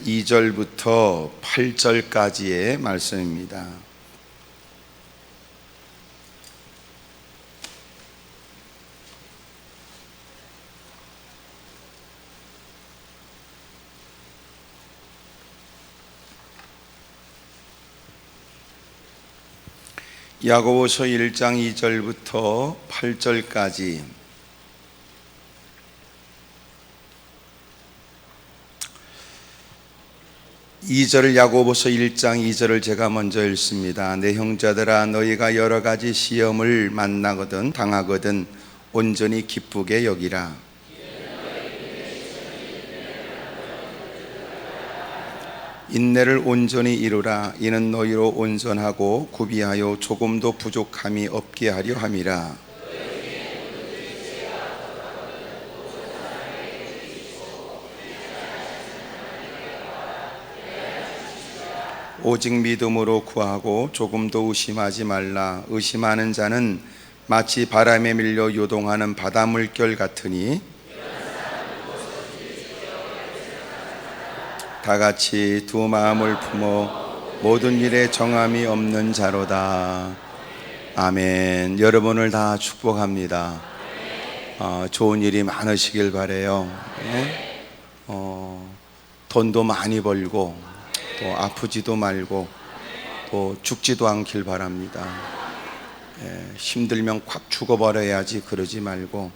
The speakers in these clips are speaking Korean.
2절부터 8절까지의 말씀입니다. 야고보서 1장 2절부터 8절까지 야고보서 1장 2절을 제가 먼저 읽습니다. 내 형제들아, 너희가 여러 가지 시험을 만나거든 당하거든 온전히 기쁘게 여기라. 인내를 온전히 이루라. 이는 너희로 온전하고 구비하여 조금도 부족함이 없게 하려 함이라. 오직 믿음으로 구하고 조금도 의심하지 말라. 의심하는 자는 마치 바람에 밀려 요동하는 바닷물결 같으니 다 같이 두 마음을 품어 모든 일에 정함이 없는 자로다. 아멘. 여러분을 다 축복합니다. 좋은 일이 많으시길 바라요. 돈도 많이 벌고 또 아프지도 말고 또 죽지도 않길 바랍니다. 힘들면 콱 죽어버려야지 그러지 말고,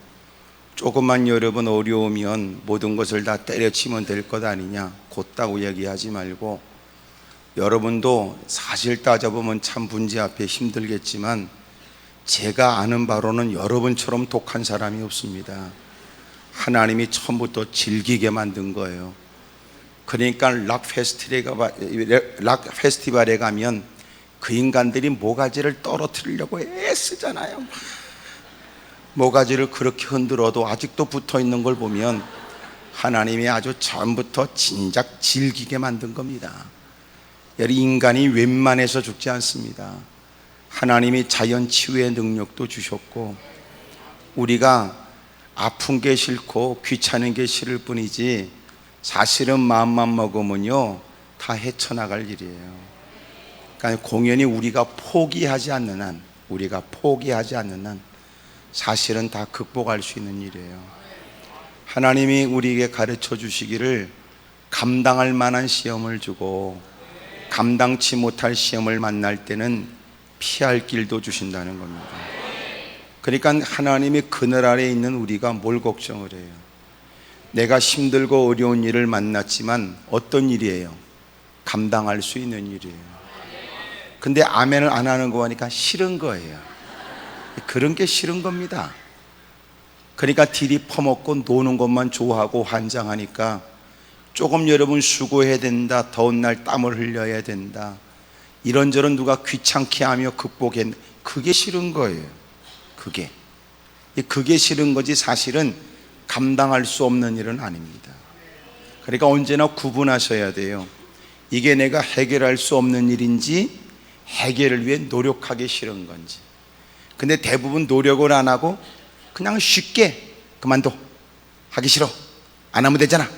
조금만 여러분 어려우면 모든 것을 다 때려치면 될 것 아니냐 곧다고 얘기하지 말고, 여러분도 사실 따져보면 참 문제 앞에 힘들겠지만 제가 아는 바로는 여러분처럼 독한 사람이 없습니다. 하나님이 처음부터 즐기게 만든 거예요. 그러니까 락 페스티벌에 가면 그 인간들이 모가지를 떨어뜨리려고 애쓰잖아요. 모가지를 그렇게 흔들어도 아직도 붙어있는 걸 보면 하나님이 아주 처음부터 진작 즐기게 만든 겁니다. 인간이 웬만해서 죽지 않습니다. 하나님이 자연 치유의 능력도 주셨고, 우리가 아픈 게 싫고 귀찮은 게 싫을 뿐이지 사실은 마음만 먹으면요 다 헤쳐나갈 일이에요. 그러니까 공연히 우리가 포기하지 않는 한 사실은 다 극복할 수 있는 일이에요. 하나님이 우리에게 가르쳐 주시기를 감당할 만한 시험을 주고 감당치 못할 시험을 만날 때는 피할 길도 주신다는 겁니다. 그러니까 하나님이 그늘 아래에 있는 우리가 뭘 걱정을 해요? 내가 힘들고 어려운 일을 만났지만 어떤 일이에요? 감당할 수 있는 일이에요. 근데 아멘을 안 하는 거 보니까 싫은 거예요. 그런 게 싫은 겁니다. 그러니까 딜이 퍼먹고 노는 것만 좋아하고 환장하니까 조금 여러분 수고해야 된다, 더운 날 땀을 흘려야 된다, 이런저런 누가 귀찮게 하며 극복해, 그게 싫은 거예요. 그게 싫은 거지 사실은 감당할 수 없는 일은 아닙니다. 그러니까 언제나 구분하셔야 돼요. 이게 내가 해결할 수 없는 일인지 해결을 위해 노력하기 싫은 건지. 근데 대부분 노력을 안 하고 그냥 쉽게 그만둬, 하기 싫어, 안 하면 되잖아,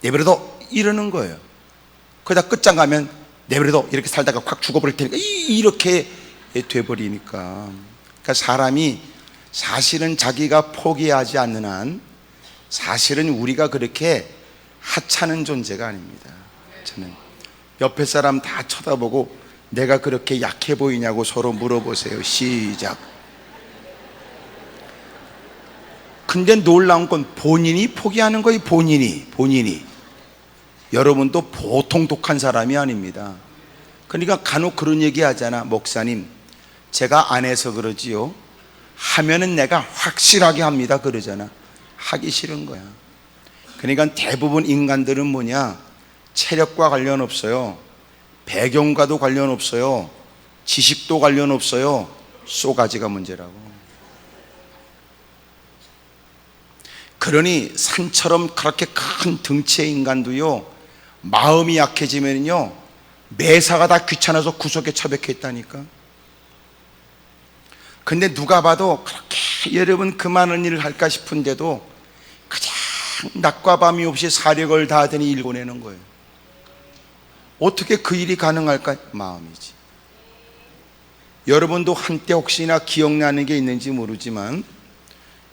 내버려둬, 이러는 거예요. 그러다 끝장 가면 내버려둬, 이렇게 살다가 확 죽어버릴 테니까 이렇게 돼버리니까. 그러니까 사람이 사실은 자기가 포기하지 않는 한 사실은 우리가 그렇게 하찮은 존재가 아닙니다. 저는 옆에 사람 다 쳐다보고 내가 그렇게 약해 보이냐고 서로 물어보세요. 시작. 근데 놀라운 건 본인이 포기하는 거예요. 본인이. 여러분도 보통 독한 사람이 아닙니다. 그러니까 간혹 그런 얘기 하잖아. 목사님, 제가 안 해서 그러지요, 하면은 내가 확실하게 합니다, 그러잖아. 하기 싫은 거야. 그러니까 대부분 인간들은 뭐냐, 체력과 관련 없어요, 배경과도 관련 없어요, 지식도 관련 없어요, 쏘가지가 문제라고. 그러니 산처럼 그렇게 큰 덩치의 인간도요, 마음이 약해지면요 매사가 다 귀찮아서 구석에 처박혀 있다니까. 근데 누가 봐도 그렇게 여러분 그 많은 일을 할까 싶은데도 그냥 낮과 밤이 없이 사력을 다하더니 일궈내는 거예요. 어떻게 그 일이 가능할까? 마음이지. 여러분도 한때 혹시나 기억나는 게 있는지 모르지만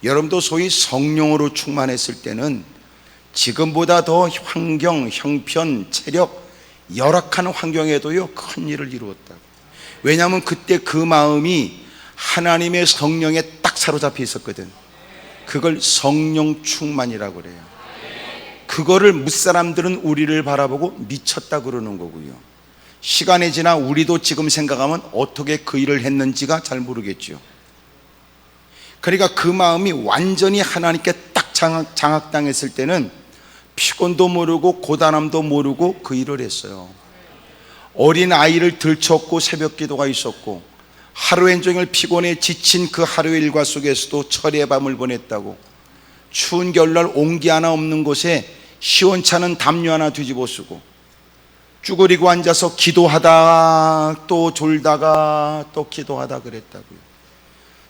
여러분도 소위 성령으로 충만했을 때는 지금보다 더 환경, 형편, 체력 열악한 환경에도요 큰 일을 이루었다고. 왜냐하면 그때 그 마음이 하나님의 성령에 딱 사로잡혀 있었거든. 그걸 성령 충만이라고 그래요. 그거를 무사람들은 우리를 바라보고 미쳤다 그러는 거고요. 시간이 지나 우리도 지금 생각하면 어떻게 그 일을 했는지가 잘 모르겠죠. 그러니까 그 마음이 완전히 하나님께 딱 장악당했을 때는 피곤도 모르고 고단함도 모르고 그 일을 했어요. 어린 아이를 들쳤고 새벽 기도가 있었고 하루 종일 피곤해 지친 그 하루의 일과 속에서도 철의 밤을 보냈다고. 추운 겨울날 온기 하나 없는 곳에 시원찮은 담요 하나 뒤집어 쓰고 쭈그리고 앉아서 기도하다 또 졸다가 또 기도하다 그랬다고요.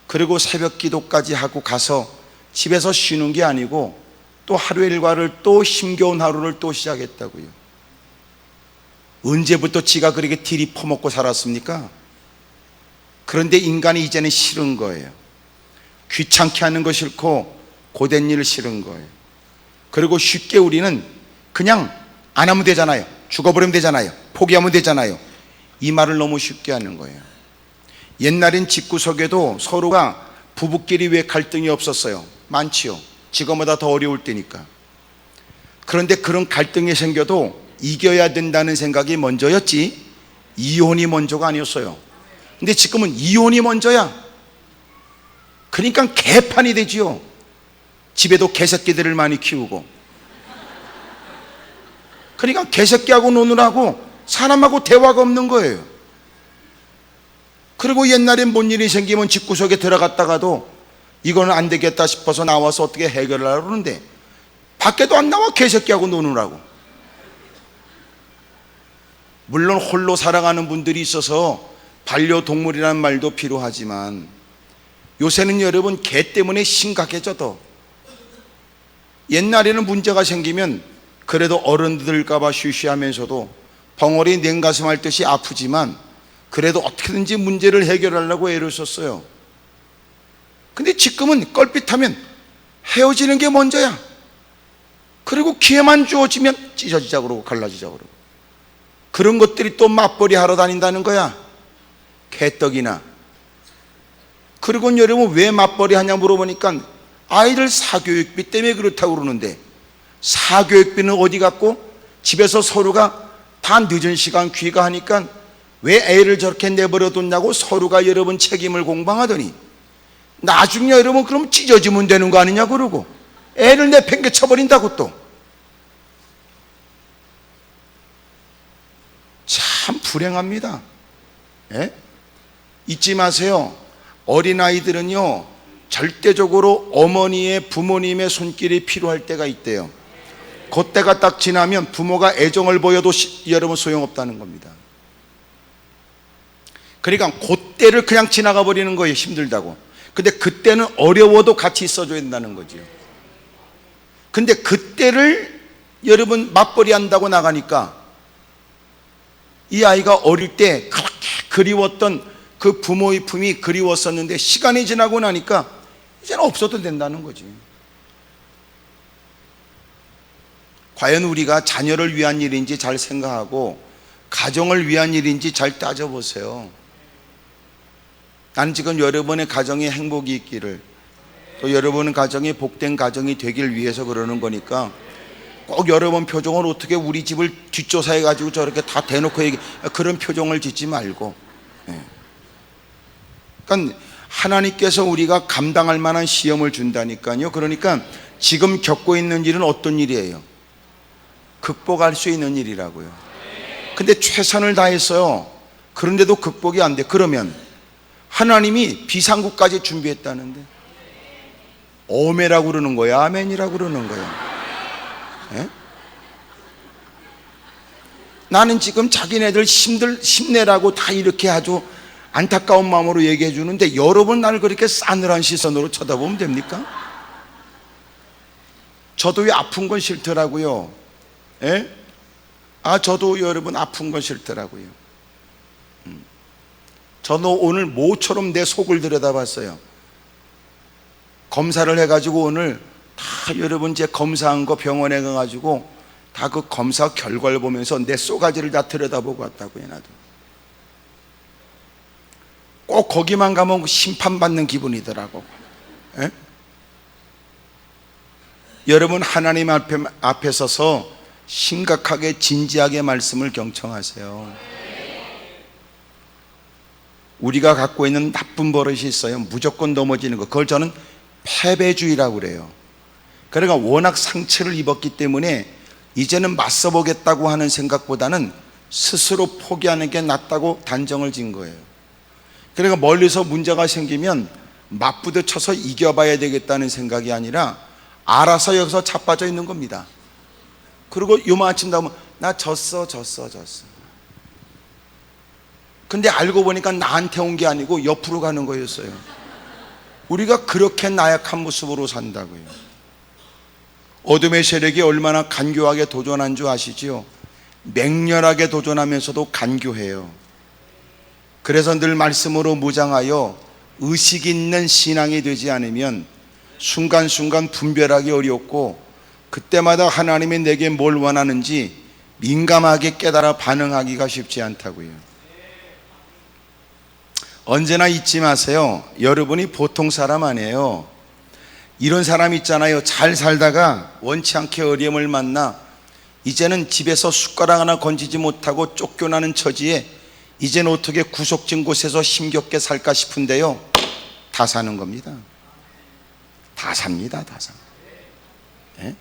그리고 새벽 기도까지 하고 가서 집에서 쉬는 게 아니고 또 하루의 일과를 또 힘겨운 하루를 또 시작했다고요. 언제부터 지가 그렇게 딜이 퍼먹고 살았습니까? 그런데 인간이 이제는 싫은 거예요. 귀찮게 하는 거 싫고 고된 일 싫은 거예요. 그리고 쉽게 우리는 그냥 안 하면 되잖아요. 죽어버리면 되잖아요. 포기하면 되잖아요. 이 말을 너무 쉽게 하는 거예요. 옛날엔 집구석에도 서로가 부부끼리 왜 갈등이 없었어요? 많지요. 지금보다 더 어려울 때니까. 그런데 그런 갈등이 생겨도 이겨야 된다는 생각이 먼저였지 이혼이 먼저가 아니었어요. 근데 지금은 이혼이 먼저야. 그러니까 개판이 되지요. 집에도 개새끼들을 많이 키우고. 그러니까 개새끼하고 노느라고 사람하고 대화가 없는 거예요. 그리고 옛날엔 뭔 일이 생기면 집구석에 들어갔다가도 이거는 안 되겠다 싶어서 나와서 어떻게 해결하려고 그러는데 밖에도 안 나와 개새끼하고 노느라고. 물론 홀로 살아가는 분들이 있어서 반려동물이라는 말도 필요하지만 요새는 여러분 개 때문에 심각해져도 옛날에는 문제가 생기면 그래도 어른들까봐 쉬쉬하면서도 벙어리 냉가슴 앓듯이 아프지만 그래도 어떻게든지 문제를 해결하려고 애를 썼어요. 근데 지금은 껄핏하면 헤어지는 게 먼저야. 그리고 기회만 주어지면 찢어지자 그러고 갈라지자 그러고 그런 것들이 또 맞벌이 하러 다닌다는 거야. 개떡이나. 그리고 여러분 왜 맞벌이 하냐 물어보니까 아이들 사교육비 때문에 그렇다고 그러는데 사교육비는 어디 갔고 집에서 서로가 다 늦은 시간 귀가하니까 왜 애를 저렇게 내버려 뒀냐고 서로가 여러분 책임을 공방하더니 나중에 여러분 그럼 찢어지면 되는 거 아니냐 그러고 애를 내팽개쳐버린다고 또. 참 불행합니다. 예? 잊지 마세요. 어린아이들은요 절대적으로 어머니의 부모님의 손길이 필요할 때가 있대요. 그때가 딱 지나면 부모가 애정을 보여도 여러분 소용없다는 겁니다. 그러니까 그때를 그냥 지나가 버리는 거예요. 힘들다고. 근데 그때는 어려워도 같이 있어줘야 된다는 거죠. 근데 그때를 여러분 맞벌이 한다고 나가니까 이 아이가 어릴 때 그렇게 그리웠던 그 부모의 품이 그리웠었는데 시간이 지나고 나니까 이제는 없어도 된다는 거지. 과연 우리가 자녀를 위한 일인지 잘 생각하고 가정을 위한 일인지 잘 따져보세요. 나는 지금 여러분의 가정에 행복이 있기를 또 여러분의 가정이 복된 가정이 되길 위해서 그러는 거니까 꼭 여러분 표정을 어떻게 우리 집을 뒷조사해가지고 저렇게 다 대놓고 그런 표정을 짓지 말고. 그러니까 하나님께서 우리가 감당할 만한 시험을 준다니까요. 그러니까 지금 겪고 있는 일은 어떤 일이에요? 극복할 수 있는 일이라고요. 근데 최선을 다했어요. 그런데도 극복이 안 돼. 그러면 하나님이 비상구까지 준비했다는데 오메라고 그러는 거야? 아멘이라고 그러는 거야? 예? 나는 지금 자기네들 힘내라고 다 이렇게 아주 안타까운 마음으로 얘기해 주는데 여러분 나를 그렇게 싸늘한 시선으로 쳐다보면 됩니까? 저도 왜 아픈 건 싫더라고요. 예? 저도 여러분 아픈 건 싫더라고요. 저도 오늘 모처럼 내 속을 들여다봤어요. 검사를 해가지고 오늘 다 여러분 제 검사한 거 병원에 가가지고 다 그 검사 결과를 보면서 내 쏘가지를 다 들여다보고 왔다고요. 나도 꼭 거기만 가면 심판받는 기분이더라고. 에? 여러분 하나님 앞에 서서 심각하게 진지하게 말씀을 경청하세요. 우리가 갖고 있는 나쁜 버릇이 있어요. 무조건 넘어지는 거. 그걸 저는 패배주의라고 그래요. 그러니까 워낙 상처를 입었기 때문에 이제는 맞서보겠다고 하는 생각보다는 스스로 포기하는 게 낫다고 단정을 지은 거예요. 그러니까 멀리서 문제가 생기면 맞부딪혀서 이겨봐야 되겠다는 생각이 아니라 알아서 여기서 자빠져 있는 겁니다. 그리고 요만침 나오면 나 졌어. 근데 알고 보니까 나한테 온 게 아니고 옆으로 가는 거였어요. 우리가 그렇게 나약한 모습으로 산다고요. 어둠의 세력이 얼마나 간교하게 도전한 줄 아시지요? 맹렬하게 도전하면서도 간교해요. 그래서 늘 말씀으로 무장하여 의식 있는 신앙이 되지 않으면 순간순간 분별하기 어렵고 그때마다 하나님이 내게 뭘 원하는지 민감하게 깨달아 반응하기가 쉽지 않다고요. 언제나 잊지 마세요. 여러분이 보통 사람 아니에요. 이런 사람 있잖아요. 잘 살다가 원치 않게 어려움을 만나 이제는 집에서 숟가락 하나 건지지 못하고 쫓겨나는 처지에 이제는 어떻게 구석진 곳에서 힘겹게 살까 싶은데요, 다 사는 겁니다. 다 삽니다. 다 사. 네?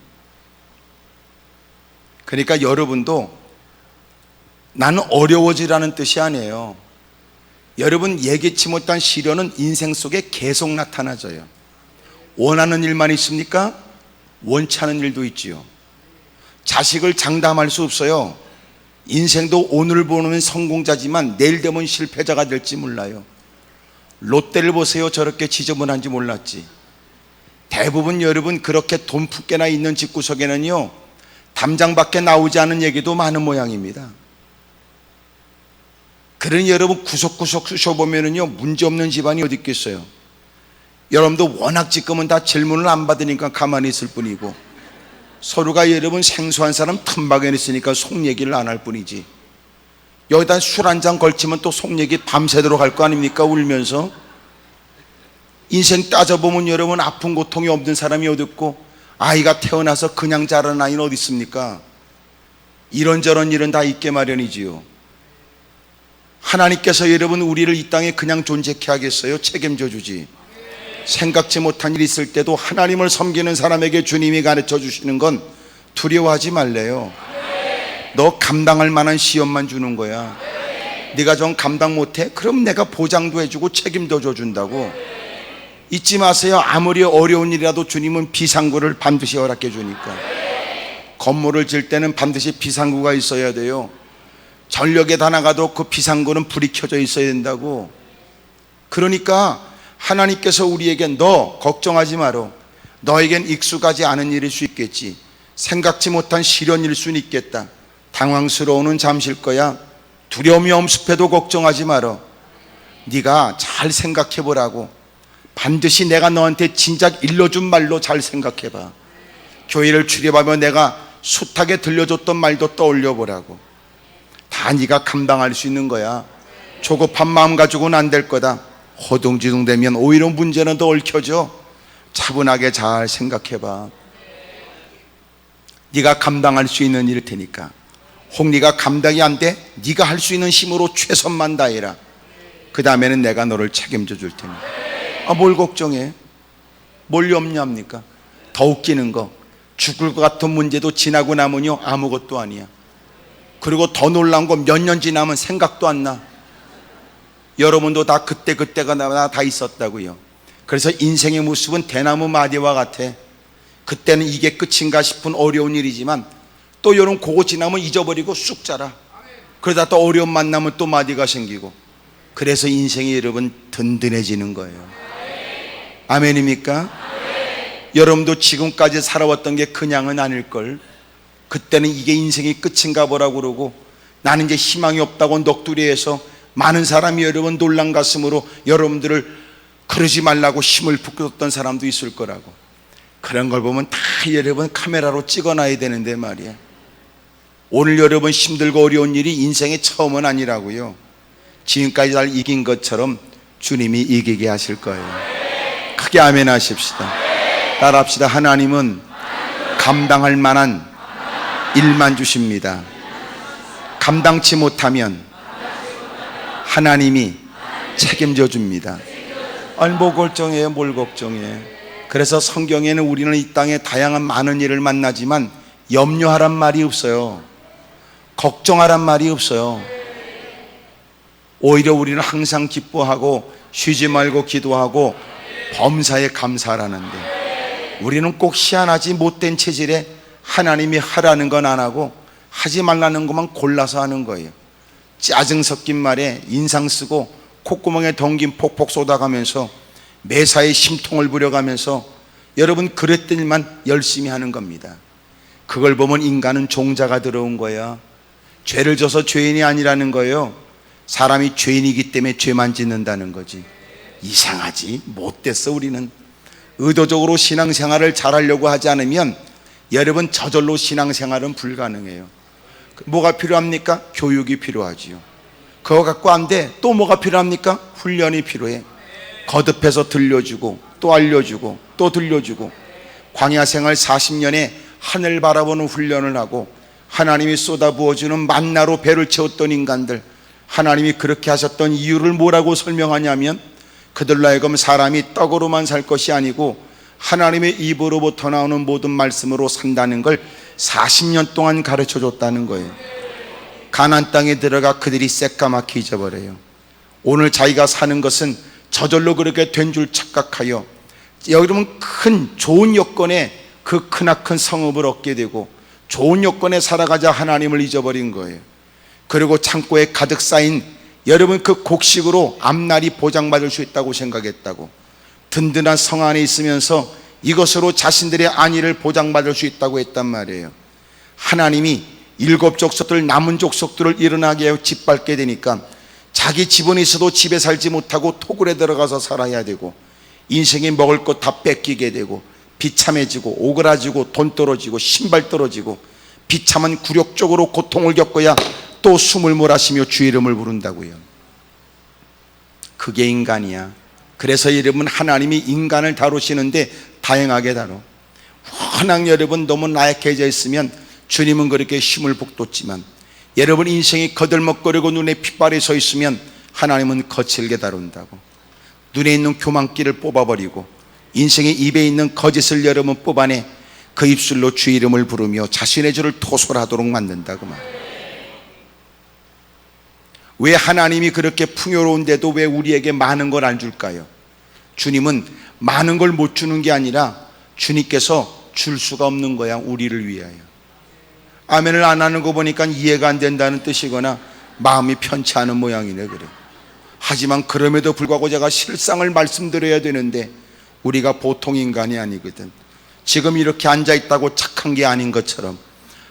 그러니까 여러분도 나는 어려워지라는 뜻이 아니에요. 여러분 예기치 못한 시련은 인생 속에 계속 나타나져요. 원하는 일만 있습니까? 원치 않은 일도 있지요. 자식을 장담할 수 없어요. 인생도 오늘 보면 성공자지만 내일 되면 실패자가 될지 몰라요. 롯데를 보세요. 저렇게 지저분한지 몰랐지. 대부분 여러분 그렇게 돈 푸게나 있는 집구석에는요, 담장밖에 나오지 않은 얘기도 많은 모양입니다. 그러니 여러분 구석구석 쑤셔보면은요, 문제없는 집안이 어디 있겠어요. 여러분도 워낙 지금은 다 질문을 안 받으니까 가만히 있을 뿐이고, 서로가 여러분 생소한 사람 틈바구니에 있으니까 속 얘기를 안 할 뿐이지, 여기다 술 한 잔 걸치면 또 속 얘기 밤새도록 할 거 아닙니까? 울면서. 인생 따져보면 여러분 아픈 고통이 없는 사람이 어디 있고, 아이가 태어나서 그냥 자라는 아이는 어디 있습니까? 이런저런 일은 다 있게 마련이지요. 하나님께서 여러분 우리를 이 땅에 그냥 존재케 하겠어요? 책임져 주지. 생각지 못한 일이 있을 때도 하나님을 섬기는 사람에게 주님이 가르쳐 주시는 건 두려워하지 말래요. 너 감당할 만한 시험만 주는 거야. 네가 좀 감당 못해? 그럼 내가 보장도 해주고 책임도 져준다고. 잊지 마세요. 아무리 어려운 일이라도 주님은 비상구를 반드시 허락해 주니까. 건물을 질 때는 반드시 비상구가 있어야 돼요. 전력에 다 나가도 그 비상구는 불이 켜져 있어야 된다고. 그러니까 하나님께서 우리에게 너 걱정하지 마라. 너에겐 익숙하지 않은 일일 수 있겠지. 생각지 못한 시련일 수는 있겠다. 당황스러우는 잠실 거야. 두려움이 엄습해도 걱정하지 마라. 네가 잘 생각해 보라고. 반드시 내가 너한테 진작 일러준 말로 잘 생각해 봐. 교회를 출입하며 내가 숱하게 들려줬던 말도 떠올려 보라고. 다 네가 감당할 수 있는 거야. 조급한 마음 가지고는 안 될 거다. 허둥지둥되면 오히려 문제는 더 얽혀져. 차분하게 잘 생각해 봐. 네가 감당할 수 있는 일일 테니까. 혹 네가 감당이 안 돼? 네가 할 수 있는 힘으로 최선만 다해라. 그 다음에는 내가 너를 책임져 줄 테니. 뭘 걱정해? 뭘 염려합니까? 더 웃기는 거, 죽을 것 같은 문제도 지나고 나면요 아무것도 아니야. 그리고 더 놀라운 건 몇 년 지나면 생각도 안 나. 여러분도 다 그때가 다 있었다고요. 그래서 인생의 모습은 대나무 마디와 같아. 그때는 이게 끝인가 싶은 어려운 일이지만 또 여러분 그거 지나면 잊어버리고 쑥 자라. 그러다 또 어려움 만나면 또 마디가 생기고. 그래서 인생이 여러분 든든해지는 거예요. 아멘입니까? 여러분도 지금까지 살아왔던 게 그냥은 아닐걸. 그때는 이게 인생의 끝인가 보라고 그러고 나는 이제 희망이 없다고 넋두리해서 많은 사람이 여러분 놀란 가슴으로 여러분들을 그러지 말라고 힘을 북돋던 사람도 있을 거라고. 그런 걸 보면 다 여러분 카메라로 찍어놔야 되는데 말이야. 오늘 여러분 힘들고 어려운 일이 인생의 처음은 아니라고요. 지금까지 잘 이긴 것처럼 주님이 이기게 하실 거예요. 크게 아멘 하십시다. 따라합시다. 하나님은 감당할 만한 일만 주십니다. 감당치 못하면 하나님이 책임져 줍니다. 아니 뭐 걱정해요, 뭘 걱정해. 그래서 성경에는 우리는 이 땅에 다양한 많은 일을 만나지만 염려하란 말이 없어요. 걱정하란 말이 없어요. 오히려 우리는 항상 기뻐하고 쉬지 말고 기도하고 범사에 감사하라는데, 우리는 꼭 희한하지 못된 체질에 하나님이 하라는 건 안 하고 하지 말라는 것만 골라서 하는 거예요. 짜증 섞인 말에 인상 쓰고 콧구멍에 덩긴 폭폭 쏟아가면서 매사에 심통을 부려가면서 여러분 그랬던 일만 열심히 하는 겁니다. 그걸 보면 인간은 종자가 들어온 거야. 죄를 져서 죄인이 아니라는 거예요. 사람이 죄인이기 때문에 죄만 짓는다는 거지. 이상하지 못됐어. 우리는 의도적으로 신앙생활을 잘하려고 하지 않으면 여러분 저절로 신앙생활은 불가능해요. 뭐가 필요합니까? 교육이 필요하지요. 그거 갖고 안 돼. 또 뭐가 필요합니까? 훈련이 필요해. 거듭해서 들려주고 또 알려주고 또 들려주고, 광야생활 40년에 하늘 바라보는 훈련을 하고 하나님이 쏟아부어주는 만나로 배를 채웠던 인간들, 하나님이 그렇게 하셨던 이유를 뭐라고 설명하냐면 그들로 하여금 사람이 떡으로만 살 것이 아니고 하나님의 입으로부터 나오는 모든 말씀으로 산다는 걸 40년 동안 가르쳐 줬다는 거예요. 가나안 땅에 들어가 그들이 새까맣게 잊어버려요. 오늘 자기가 사는 것은 저절로 그렇게 된 줄 착각하여 여러분 큰 좋은 여건에 그 크나큰 성읍을 얻게 되고 좋은 여건에 살아가자 하나님을 잊어버린 거예요. 그리고 창고에 가득 쌓인 여러분 그 곡식으로 앞날이 보장받을 수 있다고 생각했다고, 든든한 성 안에 있으면서 이것으로 자신들의 안위를 보장받을 수 있다고 했단 말이에요. 하나님이 7 족속들 남은 족속들을 일어나게 하여 짓밟게 되니까 자기 집은 있어도 집에 살지 못하고 토굴에 들어가서 살아야 되고 인생에 먹을 것 다 뺏기게 되고 비참해지고 오그라지고 돈 떨어지고 신발 떨어지고 비참한 굴욕적으로 고통을 겪어야 또 숨을 몰아쉬며 주 이름을 부른다고요. 그게 인간이야. 그래서 여러분 하나님이 인간을 다루시는데 다양하게 다뤄. 워낙 여러분 너무 나약해져 있으면 주님은 그렇게 힘을 북돋지만, 여러분 인생이 거들먹거리고 눈에 핏발이 서 있으면 하나님은 거칠게 다룬다고. 눈에 있는 교만기를 뽑아버리고 인생의 입에 있는 거짓을 여러분 뽑아내 그 입술로 주 이름을 부르며 자신의 죄를 토설하도록 만든다 그 말. 왜 하나님이 그렇게 풍요로운데도 왜 우리에게 많은 걸 안 줄까요? 주님은 많은 걸 못 주는 게 아니라 주님께서 줄 수가 없는 거야. 우리를 위하여. 아멘을 안 하는 거 보니까 이해가 안 된다는 뜻이거나 마음이 편치 않은 모양이네. 그래. 하지만 그럼에도 불구하고 제가 실상을 말씀드려야 되는데 우리가 보통 인간이 아니거든. 지금 이렇게 앉아있다고 착한 게 아닌 것처럼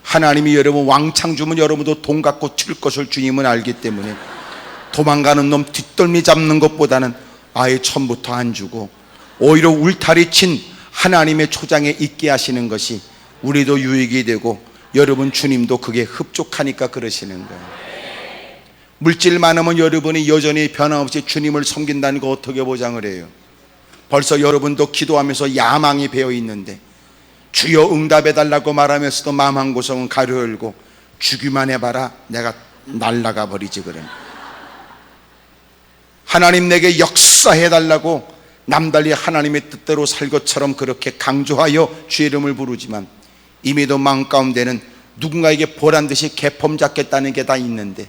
하나님이 여러분 왕창 주면 여러분도 돈 갖고 튈 것을 주님은 알기 때문에 도망가는 놈 뒷덜미 잡는 것보다는 아예 처음부터 안 주고 오히려 울타리 친 하나님의 초장에 있게 하시는 것이 우리도 유익이 되고 여러분 주님도 그게 흡족하니까 그러시는 거예요. 물질 많으면 여러분이 여전히 변함없이 주님을 섬긴다는 거 어떻게 보장을 해요? 벌써 여러분도 기도하면서 야망이 배어 있는데 주여 응답해달라고 말하면서도 마음 한 구석은 가려열고 주기만 해봐라 내가 날아가 버리지. 그래. 하나님 내게 역사해달라고 남달리 하나님의 뜻대로 살 것처럼 그렇게 강조하여 주의 이름을 부르지만 이미도 마음 가운데는 누군가에게 보란듯이 개폼 잡겠다는 게 다 있는데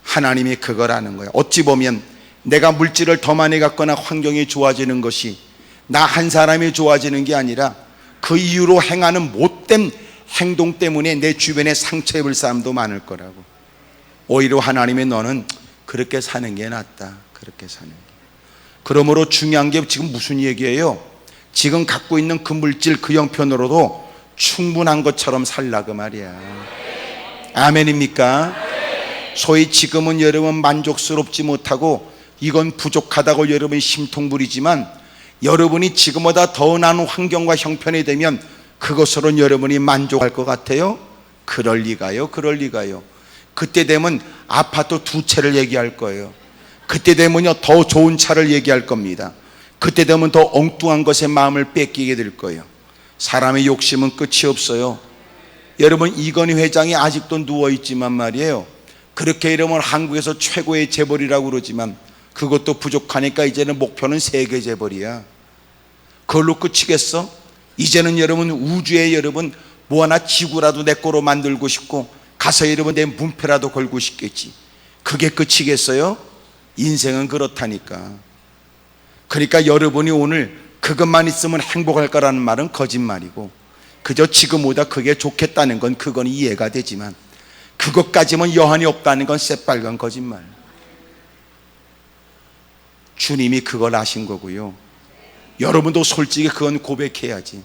하나님이 그걸 아는 거예요. 어찌 보면 내가 물질을 더 많이 갖거나 환경이 좋아지는 것이 나 한 사람이 좋아지는 게 아니라 그 이유로 행하는 못된 행동 때문에 내 주변에 상처 입을 사람도 많을 거라고. 오히려 하나님의 너는 그렇게 사는 게 낫다. 그렇게 사는 게. 그러므로 중요한 게 지금 무슨 얘기예요? 지금 갖고 있는 그 물질 그 형편으로도 충분한 것처럼 살라 그 말이야. 아멘입니까? 소위 지금은 여러분 만족스럽지 못하고 이건 부족하다고 여러분이 심통 부리지만, 여러분이 지금보다 더 나은 환경과 형편이 되면 그것으로는 여러분이 만족할 것 같아요? 그럴 리가요. 그럴 리가요. 그때 되면 아파트 2채를 얘기할 거예요. 그때 되면요 더 좋은 차를 얘기할 겁니다. 그때 되면 더 엉뚱한 것에 마음을 뺏기게 될 거예요. 사람의 욕심은 끝이 없어요. 여러분, 이건희 회장이 아직도 누워있지만 말이에요, 그렇게 이러면 한국에서 최고의 재벌이라고 그러지만 그것도 부족하니까 이제는 목표는 세계 재벌이야. 그걸로 끝이겠어? 이제는 여러분 우주에 여러분 뭐 하나 지구라도 내 거로 만들고 싶고 가서 여러분 내 문패라도 걸고 싶겠지. 그게 끝이겠어요? 인생은 그렇다니까. 그러니까 여러분이 오늘 그것만 있으면 행복할 거라는 말은 거짓말이고, 그저 지금보다 그게 좋겠다는 건 그건 이해가 되지만 그것까지면 여한이 없다는 건 새빨간 거짓말. 주님이 그걸 아신 거고요. 여러분도 솔직히 그건 고백해야지.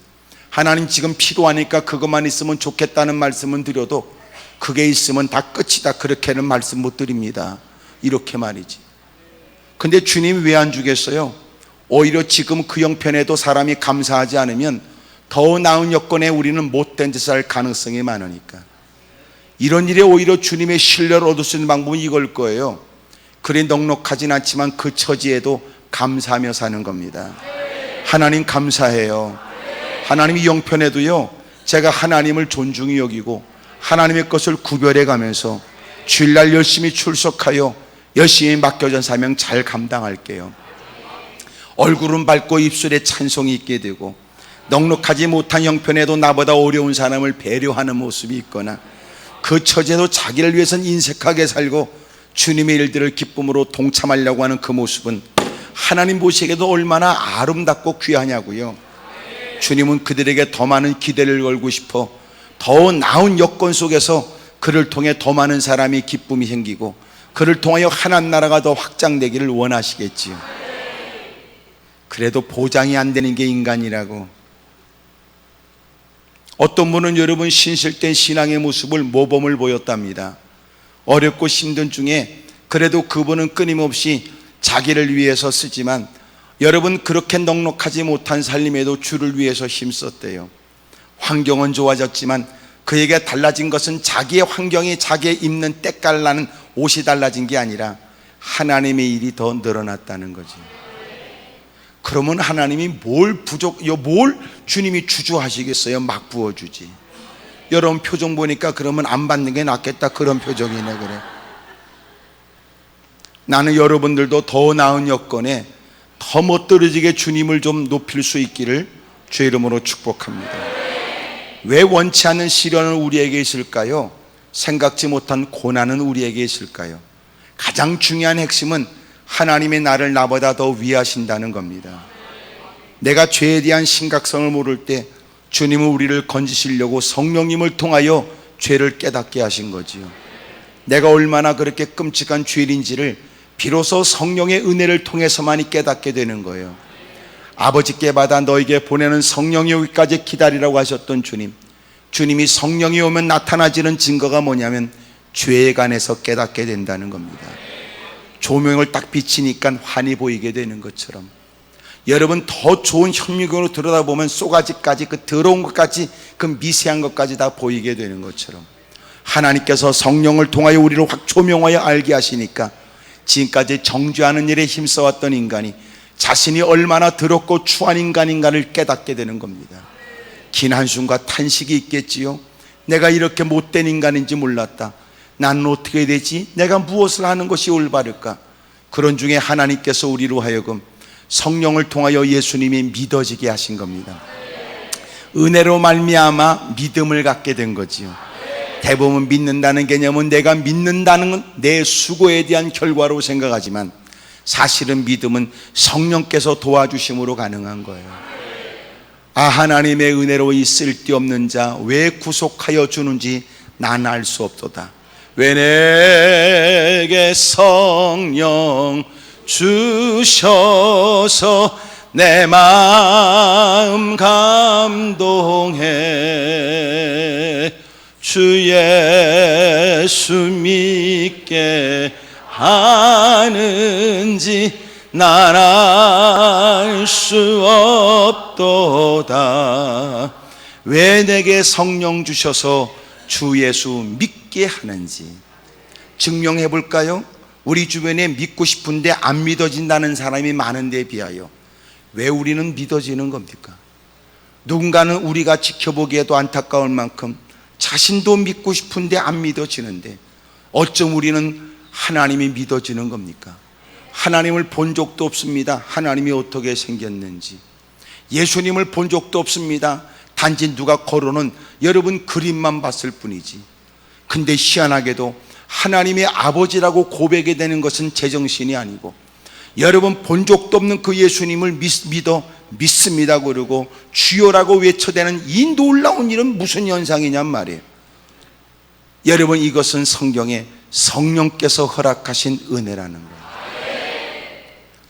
하나님 지금 필요하니까 그것만 있으면 좋겠다는 말씀은 드려도 그게 있으면 다 끝이다, 그렇게는 말씀 못 드립니다. 이렇게 말이지. 근데 주님이 왜 안 주겠어요? 오히려 지금 그 형편에도 사람이 감사하지 않으면 더 나은 여건에 우리는 못된 짓을 할 가능성이 많으니까. 이런 일에 오히려 주님의 신뢰를 얻을 수 있는 방법은 이걸 거예요. 그리 넉넉하진 않지만 그 처지에도 감사하며 사는 겁니다. 하나님 감사해요. 하나님이 형편에도요 제가 하나님을 존중히 여기고 하나님의 것을 구별해 가면서 주일날 열심히 출석하여 열심히 맡겨진 사명 잘 감당할게요. 얼굴은 밝고 입술에 찬송이 있게 되고 넉넉하지 못한 형편에도 나보다 어려운 사람을 배려하는 모습이 있거나 그 처지에도 자기를 위해서는 인색하게 살고 주님의 일들을 기쁨으로 동참하려고 하는 그 모습은 하나님 보시기에도 얼마나 아름답고 귀하냐고요. 주님은 그들에게 더 많은 기대를 걸고 싶어 더 나은 여건 속에서 그를 통해 더 많은 사람이 기쁨이 생기고 그를 통하여 하나님 나라가 더 확장되기를 원하시겠지요. 그래도 보장이 안 되는 게 인간이라고. 어떤 분은 여러분 신실된 신앙의 모습을 모범을 보였답니다. 어렵고 힘든 중에 그래도 그분은 끊임없이 자기를 위해서 쓰지만 여러분 그렇게 넉넉하지 못한 살림에도 주를 위해서 힘썼대요. 환경은 좋아졌지만 그에게 달라진 것은 자기의 환경이 자기의 입는 때깔나는 옷이 달라진 게 아니라 하나님의 일이 더 늘어났다는 거지. 그러면 하나님이 뭘 주님이 주주하시겠어요? 막 부어주지. 여러분 표정 보니까 그러면 안 받는 게 낫겠다, 그런 표정이네. 그래. 나는 여러분들도 더 나은 여건에 더 멋들어지게 주님을 좀 높일 수 있기를 주 이름으로 축복합니다. 왜 원치 않는 시련은 우리에게 있을까요? 생각지 못한 고난은 우리에게 있을까요? 가장 중요한 핵심은 하나님의 나를 나보다 더 위하신다는 겁니다. 내가 죄에 대한 심각성을 모를 때 주님은 우리를 건지시려고 성령님을 통하여 죄를 깨닫게 하신 거지요. 내가 얼마나 그렇게 끔찍한 죄인인지를 비로소 성령의 은혜를 통해서만이 깨닫게 되는 거예요. 아버지께 받아 너에게 보내는 성령이 오기까지 기다리라고 하셨던 주님, 주님이 성령이 오면 나타나지는 증거가 뭐냐면 죄에 관해서 깨닫게 된다는 겁니다. 조명을 딱 비치니까 환히 보이게 되는 것처럼 여러분 더 좋은 현미경으로 들여다보면 쏘가지까지 그 더러운 것까지 그 미세한 것까지 다 보이게 되는 것처럼 하나님께서 성령을 통하여 우리를 확 조명하여 알게 하시니까 지금까지 정죄하는 일에 힘써왔던 인간이 자신이 얼마나 더럽고 추한 인간인가를 깨닫게 되는 겁니다. 긴 한숨과 탄식이 있겠지요. 내가 이렇게 못된 인간인지 몰랐다. 나는 어떻게 되지? 내가 무엇을 하는 것이 올바를까? 그런 중에 하나님께서 우리로 하여금 성령을 통하여 예수님이 믿어지게 하신 겁니다. 은혜로 말미암아 믿음을 갖게 된 거지요. 대부분 믿는다는 개념은 내가 믿는다는 내 수고에 대한 결과로 생각하지만 사실은 믿음은 성령께서 도와주심으로 가능한 거예요. 아, 하나님의 은혜로 이 쓸데없는 자 왜 구속하여 주는지 난 알 수 없도다. 왜 내게 성령 주셔서 내 마음 감동해 주 예수 믿게 하는지 난 알 수 없도다. 왜 내게 성령 주셔서 주 예수 믿게 하는지 증명해 볼까요? 우리 주변에 믿고 싶은데 안 믿어진다는 사람이 많은데 비하여 왜 우리는 믿어지는 겁니까? 누군가는 우리가 지켜보기에도 안타까울 만큼 자신도 믿고 싶은데 안 믿어지는데 어쩜 우리는 하나님이 믿어지는 겁니까? 하나님을 본 적도 없습니다. 하나님이 어떻게 생겼는지. 예수님을 본 적도 없습니다. 단지 누가 걸어놓은 여러분 그림만 봤을 뿐이지. 근데 희한하게도 하나님의 아버지라고 고백이 되는 것은 제정신이 아니고 여러분 본 적도 없는 그 예수님을 믿습니다 그러고 주여라고 외쳐대는 이 놀라운 일은 무슨 현상이냔 말이에요. 여러분 이것은 성경에 성령께서 허락하신 은혜라는 거예요.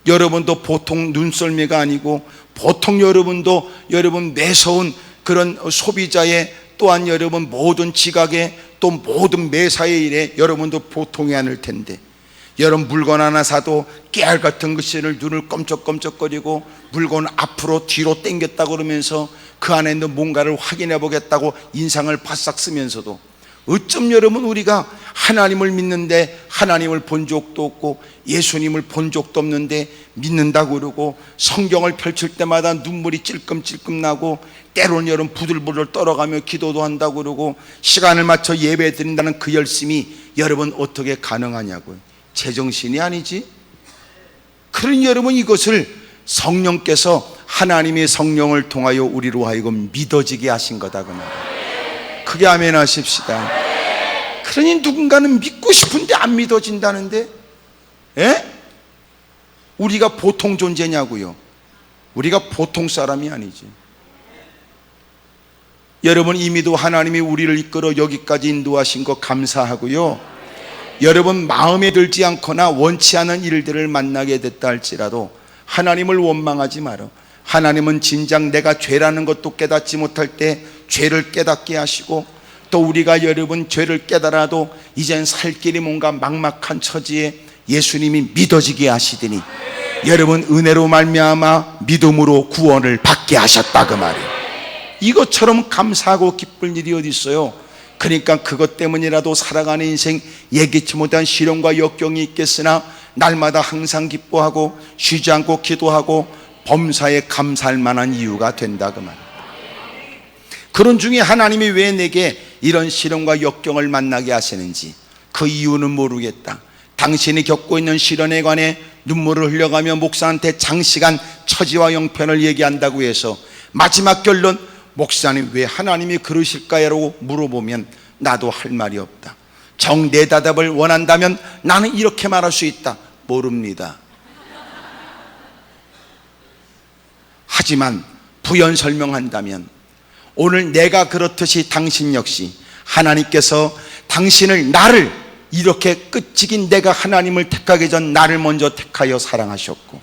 여러분도 보통 눈썰미가 아니고 보통 여러분도 여러분 매서운 그런 소비자의 또한 여러분 모든 지각에 또 모든 매사의 일에 여러분도 보통이 아닐 텐데 여러분 물건 하나 사도 깨알 같은 것을 눈을 껌쩍껌쩍거리고 물건 앞으로 뒤로 당겼다 그러면서 그 안에 있는 뭔가를 확인해 보겠다고 인상을 바싹 쓰면서도 어쩜 여러분 우리가 하나님을 믿는데 하나님을 본 적도 없고 예수님을 본 적도 없는데 믿는다고 그러고 성경을 펼칠 때마다 눈물이 찔끔찔끔 나고 때로는 여러분 부들부들 떨어가며 기도도 한다고 그러고 시간을 맞춰 예배 드린다는 그 열심이 여러분 어떻게 가능하냐고요. 제정신이 아니지. 그러니 여러분 이것을 성령께서 하나님의 성령을 통하여 우리로 하여금 믿어지게 하신 거다 그 말이에요. 크게 아멘 하십시다. 그러니 누군가는 믿고 싶은데 안 믿어진다는데 우리가 보통 존재냐고요. 우리가 보통 사람이 아니지. 여러분 이미도 하나님이 우리를 이끌어 여기까지 인도하신 거 감사하고요. 여러분 마음에 들지 않거나 원치 않은 일들을 만나게 됐다 할지라도 하나님을 원망하지 마라. 하나님은 진작 내가 죄라는 것도 깨닫지 못할 때 죄를 깨닫게 하시고 또 우리가 여러분 죄를 깨달아도 이젠 살 길이 뭔가 막막한 처지에 예수님이 믿어지게 하시더니 여러분 은혜로 말미암아 믿음으로 구원을 받게 하셨다 그 말이에요. 이것처럼 감사하고 기쁠 일이 어디 있어요. 그러니까 그것 때문이라도 살아가는 인생 예기치 못한 시련과 역경이 있겠으나 날마다 항상 기뻐하고 쉬지 않고 기도하고 범사에 감사할 만한 이유가 된다 그 말이에요. 그런 중에 하나님이 왜 내게 이런 시련과 역경을 만나게 하시는지 그 이유는 모르겠다. 당신이 겪고 있는 시련에 관해 눈물을 흘려가며 목사한테 장시간 처지와 형편을 얘기한다고 해서 마지막 결론 목사님 왜 하나님이 그러실까요? 물어보면 나도 할 말이 없다. 정 내 대답을 원한다면 나는 이렇게 말할 수 있다. 모릅니다. 하지만 부연 설명한다면 오늘 내가 그렇듯이 당신 역시 하나님께서 당신을 나를 이렇게 끝이긴 내가 하나님을 택하기 전 나를 먼저 택하여 사랑하셨고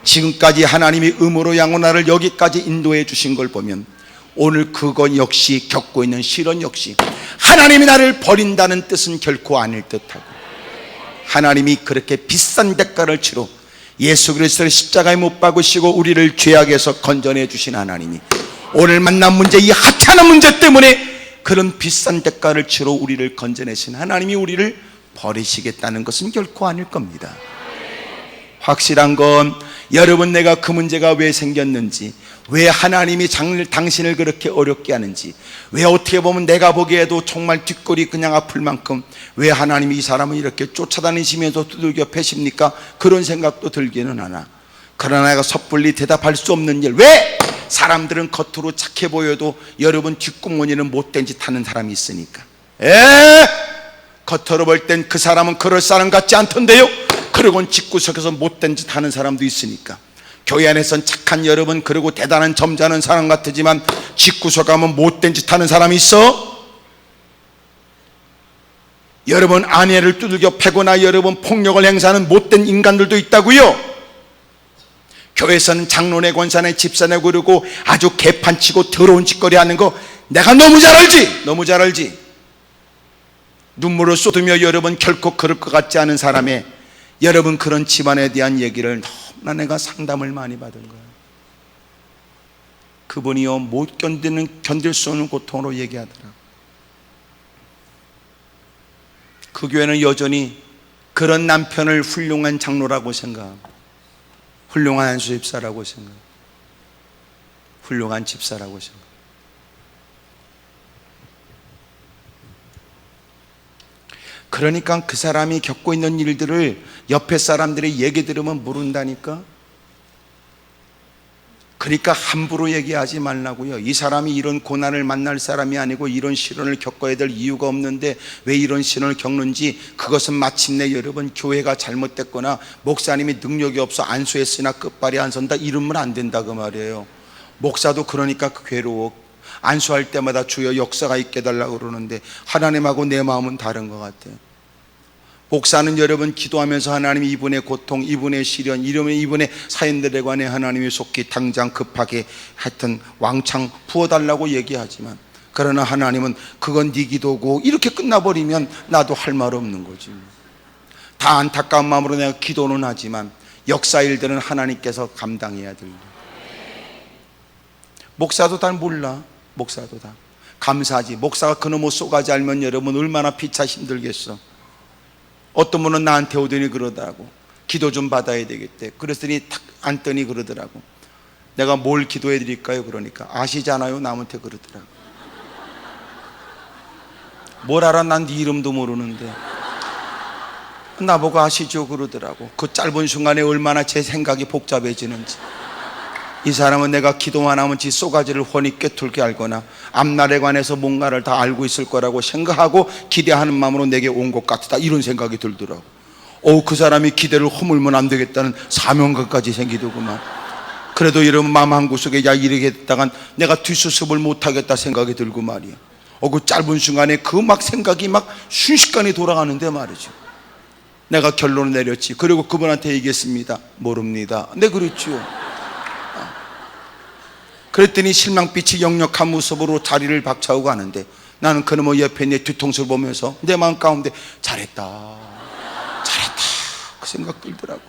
지금까지 하나님이 음으로 양호나를 여기까지 인도해 주신 걸 보면 오늘 그것 역시 겪고 있는 시련 역시 하나님이 나를 버린다는 뜻은 결코 아닐 듯하고 하나님이 그렇게 비싼 대가를 치러 예수 그리스도를 십자가에 못 박으시고 우리를 죄악에서 건져내 주신 하나님이 오늘 만난 문제 이 하찮은 문제 때문에 그런 비싼 대가를 치러 우리를 건져내신 하나님이 우리를 버리시겠다는 것은 결코 아닐 겁니다. 확실한 건 여러분 내가 그 문제가 왜 생겼는지 왜 하나님이 당신을 그렇게 어렵게 하는지 왜 어떻게 보면 내가 보기에도 정말 뒷골이 그냥 아플 만큼 왜 하나님이 이 사람을 이렇게 쫓아다니시면서 두들겨 패십니까? 그런 생각도 들기는 하나 그러나 내가 섣불리 대답할 수 없는 일 왜? 사람들은 겉으로 착해 보여도 여러분 뒷구멍이는 못된 짓 하는 사람이 있으니까 겉으로 볼 땐 그 사람은 그럴 사람 같지 않던데요 그러고는 집구석에서 못된 짓 하는 사람도 있으니까 교회 안에선 착한 여러분 그리고 대단한 점잖은 사람 같지만 집구석 가면 못된 짓 하는 사람이 있어? 여러분 아내를 두들겨 패거나 여러분 폭력을 행사하는 못된 인간들도 있다고요. 교회에서는 장로네 권사네 집사네 그러고 아주 개판치고 더러운 짓거리 하는 거 내가 너무 잘 알지. 너무 잘 알지. 눈물을 쏟으며 여러분 결코 그럴 것 같지 않은 사람의 여러분 그런 집안에 대한 얘기를 너무나 내가 상담을 많이 받은 거예요. 그분이요 못 견딜 수 없는 고통으로 얘기하더라. 그 교회는 여전히 그런 남편을 훌륭한 장로라고 생각하고 훌륭한 안수집사라고 생각하고 훌륭한 집사라고 생각하고 그러니까 그 사람이 겪고 있는 일들을 옆에 사람들의 얘기 들으면 모른다니까. 그러니까 함부로 얘기하지 말라고요. 이 사람이 이런 고난을 만날 사람이 아니고 이런 시련을 겪어야 될 이유가 없는데 왜 이런 시련을 겪는지, 그것은 마침내 여러분 교회가 잘못됐거나 목사님이 능력이 없어 안수했으나 끝발이 안 선다 이러면 안 된다 그 말이에요. 목사도 그러니까 괴로워. 안수할 때마다 주여 역사가 있게 해달라고 그러는데 하나님하고 내 마음은 다른 것 같아요. 목사는 여러분 기도하면서 하나님이 이분의 고통, 이분의 시련, 이분의 사연들에 관해 하나님이 속히 당장 급하게 하여튼 왕창 부어달라고 얘기하지만, 그러나 하나님은 그건 네 기도고 이렇게 끝나버리면 나도 할 말 없는 거지. 다 안타까운 마음으로 내가 기도는 하지만 역사 일들은 하나님께서 감당해야 될 일. 목사도 다 몰라. 목사도 다 감사하지. 목사가 그놈의 쏘가지 알면 여러분 얼마나 피차 힘들겠어. 어떤 분은 나한테 오더니 그러더라고. 기도 좀 받아야 되겠대. 그랬더니 탁 앉더니 그러더라고. 내가 뭘 기도해 드릴까요? 그러니까 아시잖아요. 남한테 그러더라고. 뭘 알아? 난 네 이름도 모르는데. 나보고 아시죠? 그러더라고. 그 짧은 순간에 얼마나 제 생각이 복잡해지는지. 이 사람은 내가 기도만 하면 지 쏘가지를 훤히 꿰뚫게 알거나 앞날에 관해서 뭔가를 다 알고 있을 거라고 생각하고 기대하는 마음으로 내게 온 것 같다 이런 생각이 들더라고. 그 사람이 기대를 허물면 안 되겠다는 사명감까지 생기더구만. 그래도 여러분 마음 한구석에 야 이렇게 됐다간 내가 뒷수습을 못하겠다 생각이 들고 말이야. 그 짧은 순간에 그 막 생각이 막 순식간에 돌아가는데 말이죠. 내가 결론을 내렸지. 그리고 그분한테 얘기했습니다. 모릅니다. 네 그랬죠. 그랬더니 실망빛이 역력한 모습으로 자리를 박차고 가는데 나는 그놈의 옆에 내 뒤통수를 보면서 내 마음 가운데 잘했다 그 생각 들더라고.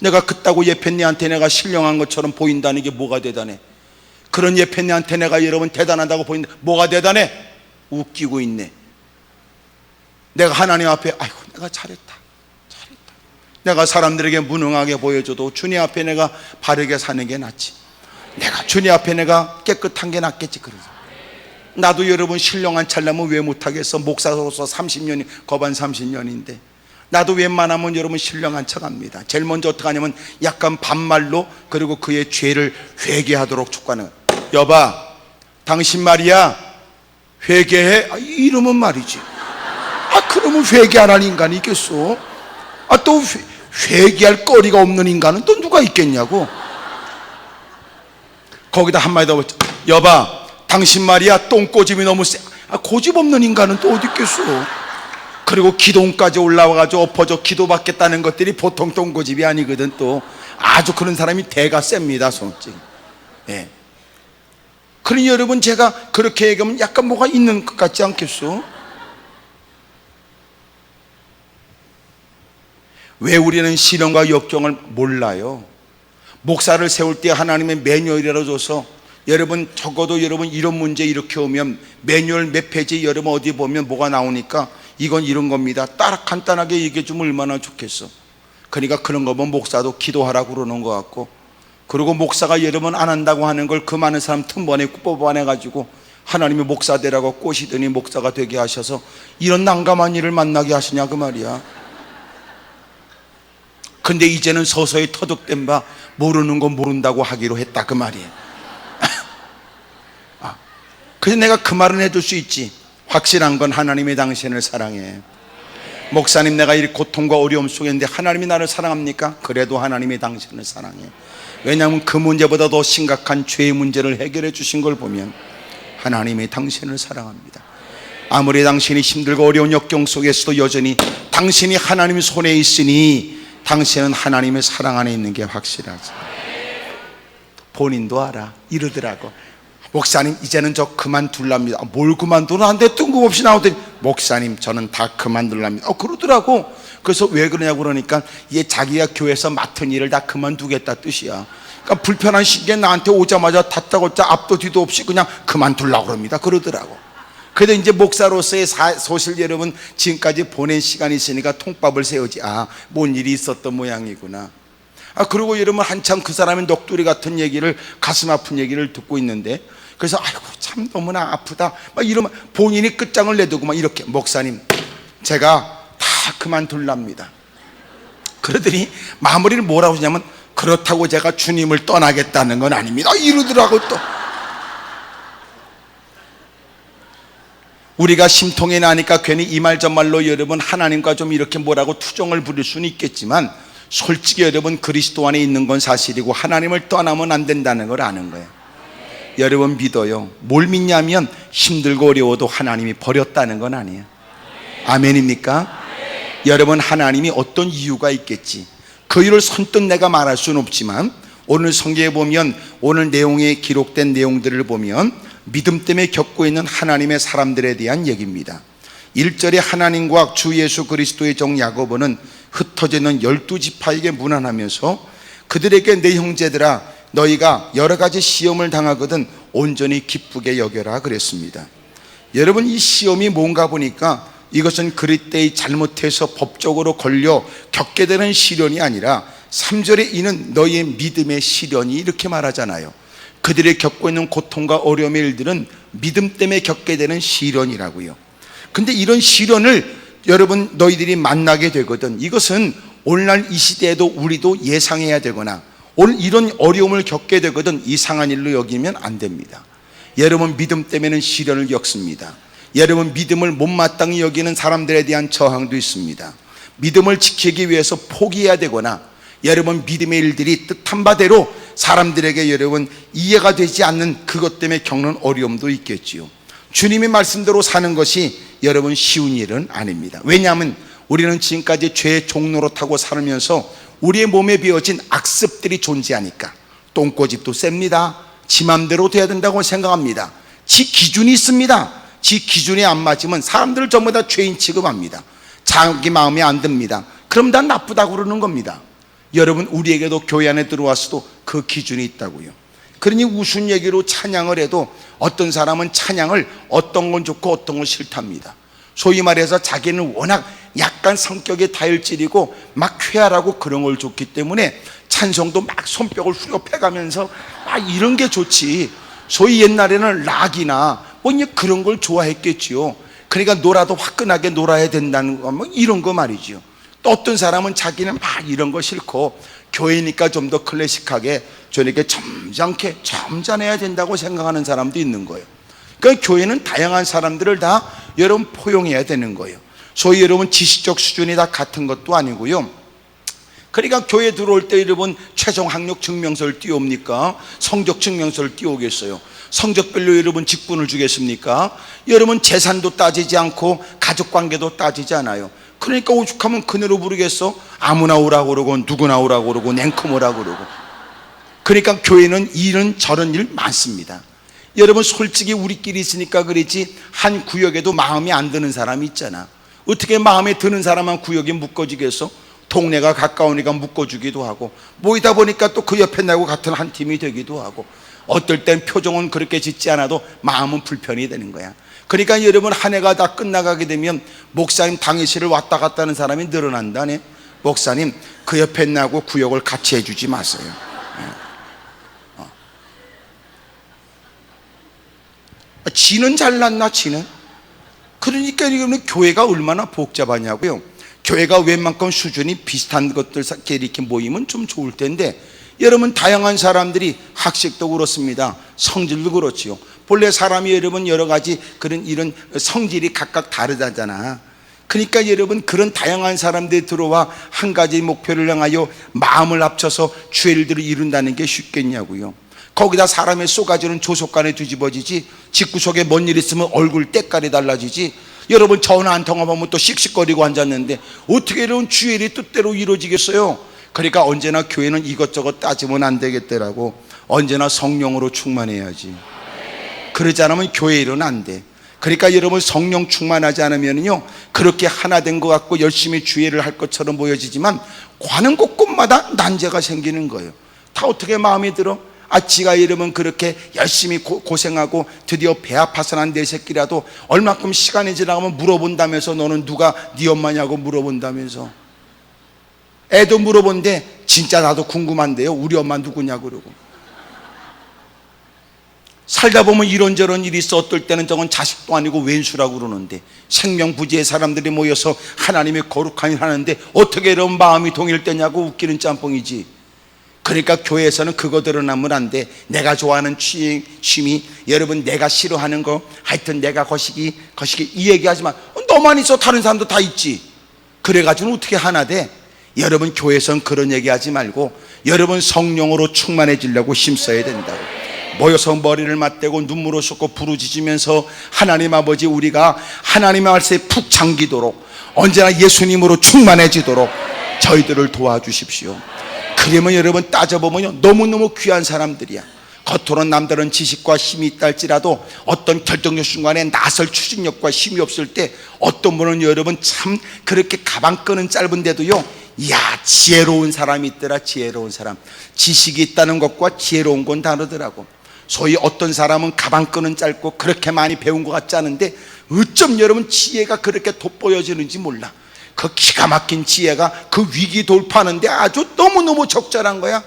내가 그따구 예편네한테 내가 신령한 것처럼 보인다는 게 뭐가 대단해. 그런 예편네한테 내가 여러분 대단하다고 보인다. 뭐가 대단해? 웃기고 있네. 내가 하나님 앞에 아이고 내가 잘했다. 내가 사람들에게 무능하게 보여줘도 주님 앞에 내가 바르게 사는 게 낫지. 내가 주님 앞에 내가 깨끗한 게 낫겠지. 그러죠. 나도 여러분 신령한 찰나면 왜 못하겠어. 목사로서 30년이 거반 30년인데 나도 웬만하면 여러분 신령한 척합니다. 제일 먼저 어떻게 하냐면 약간 반말로 그리고 그의 죄를 회개하도록 촉구하는 거예요. 여봐 당신 말이야 회개해. 이러면 말이지. 그러면 회개 안 할 인간이 있겠어. 또 회개할 거리가 없는 인간은 또 누가 있겠냐고. 거기다 한마디 더 붙여. 여봐 당신 말이야 똥꼬집이 너무 세. 고집 없는 인간은 또 어디 있겠어. 그리고 기도원까지 올라와가지고 엎어져 기도받겠다는 것들이 보통 똥꼬집이 아니거든. 또 아주 그런 사람이 대가 셉니다 솔직히. 예. 그러니 여러분 제가 그렇게 얘기하면 약간 뭐가 있는 것 같지 않겠어? 왜 우리는 시련과 역경을 몰라요? 목사를 세울 때 하나님의 매뉴얼이라도 줘서 여러분 적어도 여러분 이런 문제 이렇게 오면 매뉴얼 몇 페이지 여러분 어디 보면 뭐가 나오니까 이건 이런 겁니다. 따라 간단하게 얘기해 주면 얼마나 좋겠어. 그러니까 그런 거 보면 목사도 기도하라고 그러는 것 같고, 그리고 목사가 여러분 안 한다고 하는 걸 그 많은 사람 틈번에 뽑아내가지고 하나님의 목사 되라고 꼬시더니 목사가 되게 하셔서 이런 난감한 일을 만나게 하시냐 그 말이야. 근데 이제는 서서히 터득된 바 모르는 건 모른다고 하기로 했다 그 말이에요. 그래서 내가 그 말은 해줄 수 있지. 확실한 건 하나님이 당신을 사랑해. 목사님 내가 이 고통과 어려움 속에 있는데 하나님이 나를 사랑합니까? 그래도 하나님이 당신을 사랑해. 왜냐하면 그 문제보다 더 심각한 죄의 문제를 해결해 주신 걸 보면 하나님이 당신을 사랑합니다. 아무리 당신이 힘들고 어려운 역경 속에서도 여전히 당신이 하나님의 손에 있으니 당신은 하나님의 사랑 안에 있는 게 확실하지. 본인도 알아 이러더라고. 목사님 이제는 저 그만둘랍니다. 뭘 그만두나 한데 뜬금없이 나오더니 목사님 저는 다 그만둘랍니다. 그러더라고. 그래서 왜 그러냐고 그러니까 이게 자기가 교회에서 맡은 일을 다 그만두겠다 뜻이야. 그러니까 불편한 시기에 나한테 오자마자 다짜고짜 앞도 뒤도 없이 그냥 그만둘라고 그럽니다. 그러더라고. 그래도 이제 목사로서의 소실 여러분 지금까지 보낸 시간이 있으니까 통밥을 세우지. 뭔 일이 있었던 모양이구나. 그리고 여러분 한참 그 사람의 넋두리 같은 얘기를, 가슴 아픈 얘기를 듣고 있는데, 그래서 아이고 참 너무나 아프다 막 이러면 본인이 끝장을 내두고 막 이렇게 목사님 제가 다 그만둘랍니다. 그러더니 마무리를 뭐라고 하냐면 그렇다고 제가 주님을 떠나겠다는 건 아닙니다 이러더라고. 또 우리가 심통이 나니까 괜히 이 말 저 말로 여러분 하나님과 좀 이렇게 뭐라고 투정을 부릴 수는 있겠지만, 솔직히 여러분 그리스도 안에 있는 건 사실이고 하나님을 떠나면 안 된다는 걸 아는 거예요. 여러분 믿어요. 뭘 믿냐면 힘들고 어려워도 하나님이 버렸다는 건 아니에요. 아멘입니까? 여러분 하나님이 어떤 이유가 있겠지. 그 이유를 선뜻 내가 말할 수는 없지만 오늘 성경에 보면, 오늘 내용에 기록된 내용들을 보면 믿음 때문에 겪고 있는 하나님의 사람들에 대한 얘기입니다. 1절에 하나님과 주 예수 그리스도의 종 야고보는 흩어져 있는 12지파에게 문안하면서 그들에게 내 형제들아 너희가 여러 가지 시험을 당하거든 온전히 기쁘게 여겨라 그랬습니다. 여러분 이 시험이 뭔가 보니까 이것은 그리스도의 잘못해서 법적으로 걸려 겪게 되는 시련이 아니라 3절에 이는 너희의 믿음의 시련이 이렇게 말하잖아요. 그들이 겪고 있는 고통과 어려움의 일들은 믿음 때문에 겪게 되는 시련이라고요. 근데 이런 시련을 여러분 너희들이 만나게 되거든, 이것은 오늘날 이 시대에도 우리도 예상해야 되거나 오늘 이런 어려움을 겪게 되거든 이상한 일로 여기면 안 됩니다. 여러분 믿음 때문에는 시련을 겪습니다. 여러분 믿음을 못마땅히 여기는 사람들에 대한 저항도 있습니다. 믿음을 지키기 위해서 포기해야 되거나 여러분 믿음의 일들이 뜻한 바대로 사람들에게 여러분 이해가 되지 않는 그것 때문에 겪는 어려움도 있겠지요. 주님의 말씀대로 사는 것이 여러분 쉬운 일은 아닙니다. 왜냐하면 우리는 지금까지 죄의 종로로 타고 살면서 우리의 몸에 비어진 악습들이 존재하니까 똥꼬집도 셉니다. 지 맘대로 돼야 된다고 생각합니다. 지 기준이 있습니다. 지 기준에 안 맞으면 사람들을 전부 다 죄인 취급합니다. 자기 마음에 안 듭니다. 그럼 다 나쁘다고 그러는 겁니다. 여러분 우리에게도 교회 안에 들어왔어도 그 기준이 있다고요. 그러니 우스운 얘기로 찬양을 해도 어떤 사람은 찬양을 어떤 건 좋고 어떤 건 싫답니다. 소위 말해서 자기는 워낙 약간 성격이 다혈질이고 막 쾌활하고 그런 걸 좋기 때문에 찬송도 막 손뼉을 후려패가면서 이런 게 좋지. 소위 옛날에는 락이나 뭐 그런 걸 좋아했겠지요. 그러니까 놀아도 화끈하게 놀아야 된다는 거 뭐 이런 거 말이죠. 또 어떤 사람은 자기는 막 이런 거 싫고 교회니까 좀 더 클래식하게 저렇게 점잖해야 된다고 생각하는 사람도 있는 거예요. 그러니까 교회는 다양한 사람들을 다 여러분 포용해야 되는 거예요. 소위 여러분 지식적 수준이 다 같은 것도 아니고요. 그러니까 교회 들어올 때 여러분 최종 학력 증명서를 띄웁니까? 성적 증명서를 띄우겠어요? 성적별로 여러분 직분을 주겠습니까? 여러분 재산도 따지지 않고 가족관계도 따지지 않아요. 그러니까 오죽하면 그네로 부르겠어? 아무나 오라고 그러고 누구나 오라고 그러고 냉큼 오라고 그러고. 그러니까 교회는 이런 저런 일 많습니다. 여러분 솔직히 우리끼리 있으니까 그렇지 한 구역에도 마음에 안 드는 사람이 있잖아. 어떻게 마음에 드는 사람만 구역에 묶어지겠어? 동네가 가까우니까 묶어주기도 하고 모이다 보니까 또 그 옆에 나하고 같은 한 팀이 되기도 하고 어떨 땐 표정은 그렇게 짓지 않아도 마음은 불편이 되는 거야. 그러니까 여러분 한 해가 다 끝나가게 되면 목사님 당회실을 왔다 갔다 하는 사람이 늘어난다네. 목사님 그 옆에 나하고 구역을 같이 해주지 마세요. 지는 잘났나 지는? 그러니까 이거는 교회가 얼마나 복잡하냐고요. 교회가 웬만큼 수준이 비슷한 것들끼리 이렇게 모이면 좀 좋을 텐데 여러분 다양한 사람들이 학식도 그렇습니다. 성질도 그렇지요. 본래 사람이 여러분 여러 가지 그런 이런 성질이 각각 다르다잖아. 그러니까 여러분 그런 다양한 사람들이 들어와 한 가지 목표를 향하여 마음을 합쳐서 주의 일들을 이룬다는 게 쉽겠냐고요. 거기다 사람의 쏘가지는 조속간에 뒤집어지지 집구석에 뭔 일 있으면 얼굴 때깔이 달라지지. 여러분 전화 한 통화하면 또 씩씩거리고 앉았는데 어떻게 이런 주의 일이 뜻대로 이루어지겠어요? 그러니까 언제나 교회는 이것저것 따지면 안 되겠더라고. 언제나 성령으로 충만해야지. 그러지 않으면 교회 일은 안 돼. 그러니까 여러분 성령 충만하지 않으면요 그렇게 하나 된 것 같고 열심히 주의를 할 것처럼 보여지지만 가는 곳곳마다 난제가 생기는 거예요. 다 어떻게 마음이 들어? 지가 여러분 그렇게 열심히 고생하고 드디어 배 아파서 난 내 새끼라도 얼마큼 시간이 지나가면 물어본다면서 너는 누가 네 엄마냐고 물어본다면서. 애도 물어본데 진짜 나도 궁금한데요 우리 엄마 누구냐고 그러고. 살다 보면 이런저런 일이 있어. 어떨 때는 저건 자식도 아니고 왼수라고 그러는데 생명부지의 사람들이 모여서 하나님의 거룩한 일 하는데 어떻게 이런 마음이 동일되냐고 웃기는 짬뽕이지. 그러니까 교회에서는 그거 드러나면 안 돼. 내가 좋아하는 취미, 여러분 내가 싫어하는 거, 하여튼 내가 거시기 이 얘기하지 마. 너만 있어 다른 사람도 다 있지. 그래가지고 어떻게 하나 돼? 여러분 교회에서는 그런 얘기하지 말고 여러분 성령으로 충만해지려고 힘써야 된다고. 모여서 머리를 맞대고 눈물을 쏟고 부르짖으면서 하나님 아버지 우리가 하나님의 말씀에 푹 잠기도록 언제나 예수님으로 충만해지도록 저희들을 도와주십시오. 그러면 여러분 따져보면요 너무너무 귀한 사람들이야. 겉으로는 남들은 지식과 힘이 있다 할지라도 어떤 결정적 순간에 나설 추진력과 힘이 없을 때 어떤 분은 여러분 참 그렇게 가방 끄는 짧은데도요 지혜로운 사람이 있더라. 지혜로운 사람. 지식이 있다는 것과 지혜로운 건 다르더라고. 소위 어떤 사람은 가방 끈은 짧고 그렇게 많이 배운 것 같지 않은데 어쩜 여러분 지혜가 그렇게 돋보여지는지 몰라. 그 기가 막힌 지혜가 그 위기 돌파하는데 아주 너무너무 적절한 거야.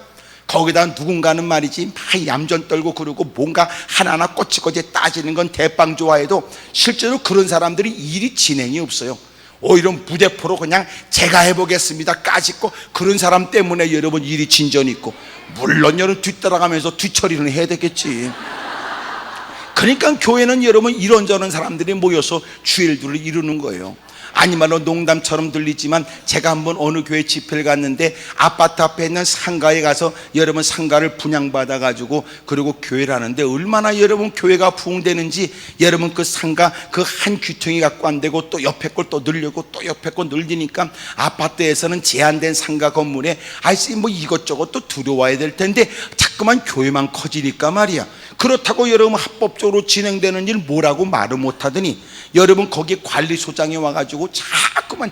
거기다 누군가는 말이지 막 얌전 떨고 그러고 뭔가 하나하나 꼬치꼬치 따지는 건 대빵 좋아해도 실제로 그런 사람들이 일이 진행이 없어요. 오히려 무대포로 그냥 제가 해보겠습니다 까짓고 그런 사람 때문에 여러분 일이 진전이 있고, 물론 여러분 뒤따라가면서 뒤처리는 해야 되겠지. 그러니까 교회는 여러분 이런저런 사람들이 모여서 주일들을 이루는 거예요. 아니말로 농담처럼 들리지만 제가 한번 어느 교회 집회를 갔는데 아파트 앞에 있는 상가에 가서 여러분 상가를 분양받아 가지고 그리고 교회를 하는데 얼마나 여러분 교회가 부흥되는지. 여러분 그 상가 그 한 귀퉁이 갖고 안 되고 또 옆에 걸 또 늘리고 또 옆에 걸 늘리니까 아파트에서는 제한된 상가 건물에 아이씨 뭐 이것저것 또 들어와야 될 텐데 자꾸만 교회만 커지니까 말이야. 그렇다고 여러분 합법적으로 진행되는 일 뭐라고 말을 못하더니 여러분 거기 관리소장에 와가지고 자꾸만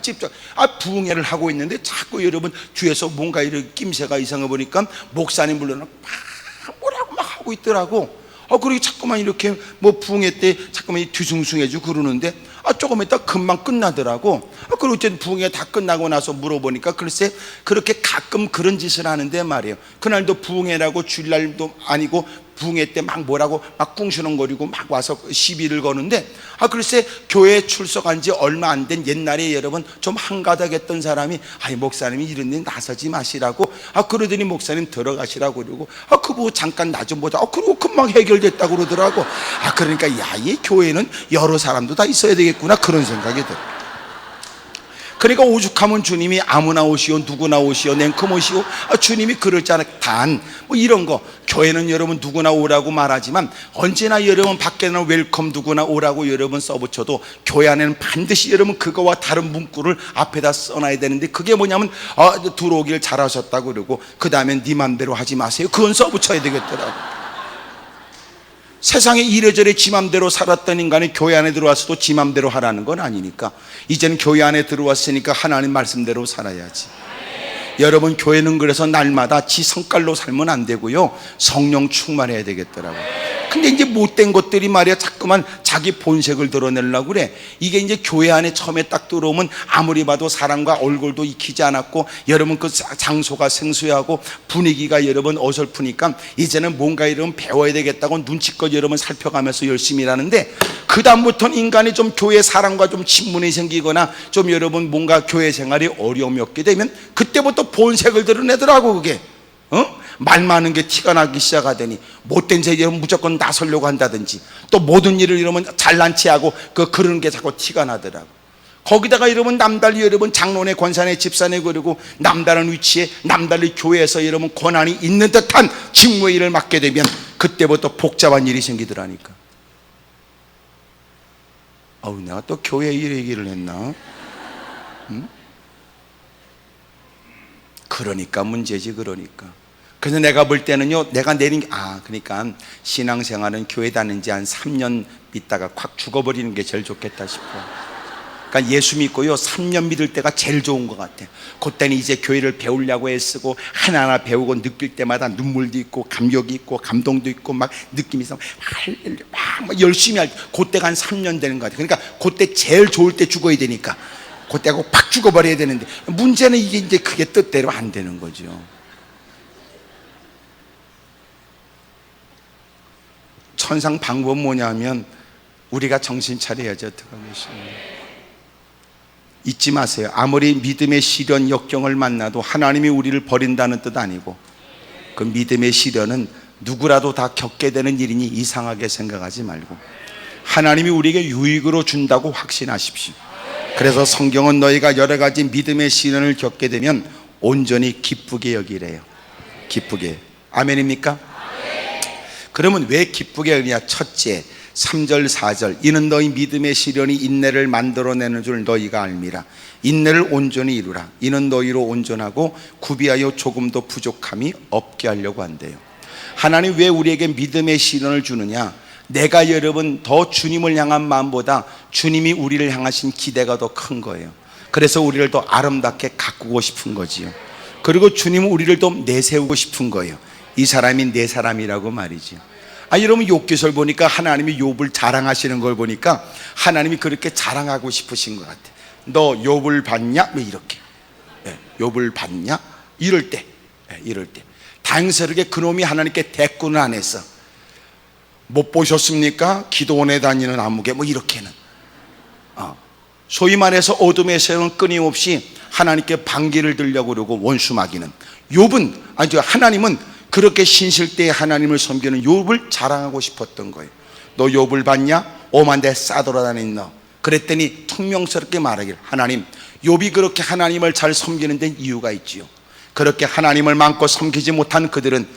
부흥회를 하고 있는데 자꾸 여러분 뒤에서 뭔가 이렇게 낌새가 이상해 보니까 목사님 불러놓고 막 뭐라고 막 하고 있더라고. 그리고 자꾸만 이렇게 뭐 부흥회 때 자꾸만 뒤숭숭해지고 그러는데 조금 있다 금방 끝나더라고. 그리고 이제 부흥회 다 끝나고 나서 물어보니까 글쎄 그렇게 가끔 그런 짓을 하는데 말이에요. 그날도 부흥회라고 주일날도 아니고 부흥회 때 막 뭐라고 막 꿍시렁거리고 막 와서 시비를 거는데 글쎄 교회에 출석한 지 얼마 안 된 옛날에 여러분 좀 한가닥했던 사람이 목사님이 이런 데 나서지 마시라고 그러더니 목사님 들어가시라고 그러고 그거 잠깐 나 좀 보자 그리고 금방 해결됐다고 그러더라고. 그러니까 이 교회는 여러 사람도 다 있어야 되겠구나 그런 생각이 들어. 그러니까 오죽하면 주님이 아무나 오시오 누구나 오시오 냉큼 오시오 주님이 그러잖아. 단 뭐 이런 거 교회는 여러분 누구나 오라고 말하지만 언제나 여러분 밖에는 웰컴 누구나 오라고 여러분 써붙여도 교회 안에는 반드시 여러분 그거와 다른 문구를 앞에다 써놔야 되는데 그게 뭐냐면 들어오길 잘하셨다고 그러고 그 다음에 네 맘대로 하지 마세요 그건 써붙여야 되겠더라고. 세상에 이래저래 지 맘대로 살았던 인간이 교회 안에 들어와서도 지 맘대로 하라는 건 아니니까 이제는 교회 안에 들어왔으니까 하나님 말씀대로 살아야지. 여러분 교회는 그래서 날마다 지 성깔로 살면 안 되고요 성령 충만해야 되겠더라고요. 근데 이제 못된 것들이 말이야 자꾸만 자기 본색을 드러내려고 그래. 이게 이제 교회 안에 처음에 딱 들어오면 아무리 봐도 사람과 얼굴도 익히지 않았고 여러분 그 장소가 생소하고 분위기가 여러분 어설프니까 이제는 뭔가 이러면 배워야 되겠다고 눈치껏 여러분 살펴가면서 열심히 일하는데 그 다음부터는 인간이 좀 교회 사람과 좀 친분이 생기거나 좀 여러분 뭔가 교회 생활이 어려움이 없게 되면 그때부터 본색을 드러내더라고. 그게 말 많은 게 티가 나기 시작하더니 못된 새 이러면 무조건 나서려고 한다든지 또 모든 일을 이러면 잘난 체하고 그런 게 자꾸 티가 나더라고. 거기다가 이러면 남달리 여러분 장로네 권사네 집사네 그리고 남다른 위치에 남달리 교회에서 여러분 권한이 있는 듯한 직무의 일을 맡게 되면 그때부터 복잡한 일이 생기더라니까. 내가 또 교회 일 얘기를 했나? 그러니까 문제지. 그러니까 그래서 내가 볼 때는요, 내가 내린 게, 그러니까 신앙생활은 교회 다닌 지 한 3년 믿다가 확 죽어버리는 게 제일 좋겠다 싶어. 그러니까 예수 믿고요 3년 믿을 때가 제일 좋은 것 같아요. 그때는 이제 교회를 배우려고 애쓰고 하나하나 배우고 느낄 때마다 눈물도 있고 감격이 있고 감동도 있고 막 느낌이 있어 막 열심히 할 때, 그때가 한 3년 되는 것 같아요. 그러니까 그때 제일 좋을 때 죽어야 되니까 그때하고 팍 죽어버려야 되는데, 문제는 이게 이제 그게 뜻대로 안 되는 거죠. 천상 방법은 뭐냐면 우리가 정신 차려야죠. 어떡하겠어요. 잊지 마세요. 아무리 믿음의 시련 역경을 만나도 하나님이 우리를 버린다는 뜻 아니고, 그 믿음의 시련은 누구라도 다 겪게 되는 일이니 이상하게 생각하지 말고 하나님이 우리에게 유익으로 준다고 확신하십시오. 그래서 성경은 너희가 여러 가지 믿음의 시련을 겪게 되면 온전히 기쁘게 여기래요. 기쁘게. 아멘입니까? 그러면 왜 기쁘게 여기냐? 첫째, 3절 4절, 이는 너희 믿음의 시련이 인내를 만들어내는 줄 너희가 알미라. 인내를 온전히 이루라. 이는 너희로 온전하고 구비하여 조금도 부족함이 없게 하려고 한대요. 하나님 왜 우리에게 믿음의 시련을 주느냐? 내가 여러분 더 주님을 향한 마음보다 주님이 우리를 향하신 기대가 더 큰 거예요. 그래서 우리를 더 아름답게 가꾸고 싶은 거지요. 그리고 주님은 우리를 더 내세우고 싶은 거예요. 이 사람이 내 사람이라고 말이죠. 여러분 욥기서를 보니까 하나님이 욥을 자랑하시는 걸 보니까 하나님이 그렇게 자랑하고 싶으신 것 같아요. 너 욥을 봤냐? 왜 이렇게? 욥을 봤냐? 이럴 때 다행스럽게 그놈이 하나님께 대꾸는 안 했어. 못 보셨습니까? 기도원에 다니는 아무개 뭐 이렇게는. 소위 말해서 어둠에서는 끊임없이 하나님께 반기를 들려고 그러고 원수마귀는. 욥은 하나님은 그렇게 신실대에 하나님을 섬기는 욥을 자랑하고 싶었던 거예요. 너 욥을 봤냐? 오만 대 싸돌아다니는 너. 그랬더니 퉁명스럽게 말하길, 하나님, 욥이 그렇게 하나님을 잘 섬기는 데는 이유가 있지요. 그렇게 하나님을 마음껏 섬기지 못한 그들은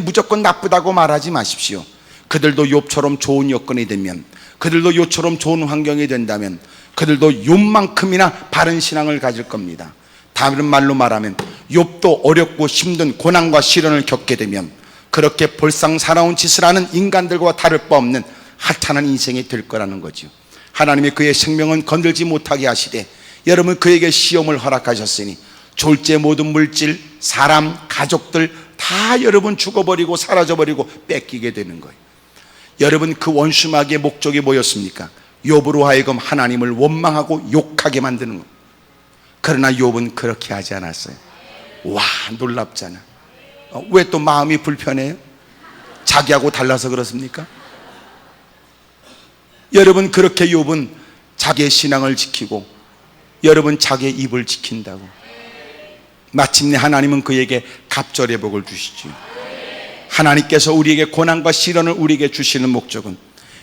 무조건 나쁘다고 말하지 마십시오. 그들도 욥처럼 좋은 여건이 되면, 그들도 욥처럼 좋은 환경이 된다면 그들도 욥만큼이나 바른 신앙을 가질 겁니다. 다른 말로 말하면 욥도 어렵고 힘든 고난과 시련을 겪게 되면 그렇게 볼상 사나운 짓을 하는 인간들과 다를 바 없는 하찮은 인생이 될 거라는 거죠. 하나님이 그의 생명은 건들지 못하게 하시되 여러분 그에게 시험을 허락하셨으니 졸제 모든 물질, 사람, 가족들 다 여러분 죽어버리고 사라져버리고 뺏기게 되는 거예요. 여러분 그 원수마귀의 목적이 뭐였습니까? 욥으로 하여금 하나님을 원망하고 욕하게 만드는 거예요. 그러나 욥은 그렇게 하지 않았어요. 와, 놀랍잖아. 왜 또 마음이 불편해요? 자기하고 달라서 그렇습니까? 여러분 그렇게 욥은 자기의 신앙을 지키고 여러분 자기의 입을 지킨다고 마침내 하나님은 그에게 갑절의 복을 주시죠. 하나님께서 우리에게 고난과 시련을 우리에게 주시는 목적은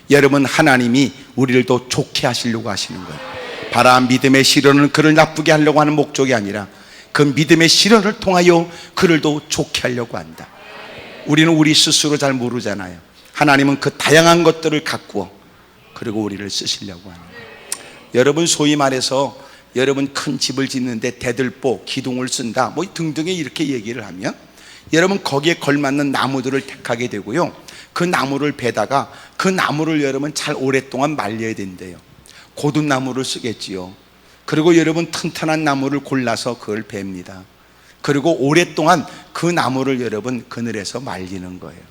여러분 하나님이 우리를 더 좋게 하시려고 하시는 거예요. 바라 믿음의 시련은 그를 나쁘게 하려고 하는 목적이 아니라 그 믿음의 시련을 통하여 그를 더 좋게 하려고 한다. 우리는 우리 스스로 잘 모르잖아요. 하나님은 그 다양한 것들을 가꾸어 그리고 우리를 쓰시려고 하는 거예요. 여러분 소위 말해서 여러분 큰 집을 짓는데 대들보, 기둥을 쓴다 뭐 등등의 이렇게 얘기를 하면 여러분 거기에 걸맞는 나무들을 택하게 되고요, 그 나무를 베다가 그 나무를 여러분 잘 오랫동안 말려야 된대요. 고든 나무를 쓰겠지요. 그리고 여러분 튼튼한 나무를 골라서 그걸 뱁니다. 그리고 오랫동안 그 나무를 여러분 그늘에서 말리는 거예요.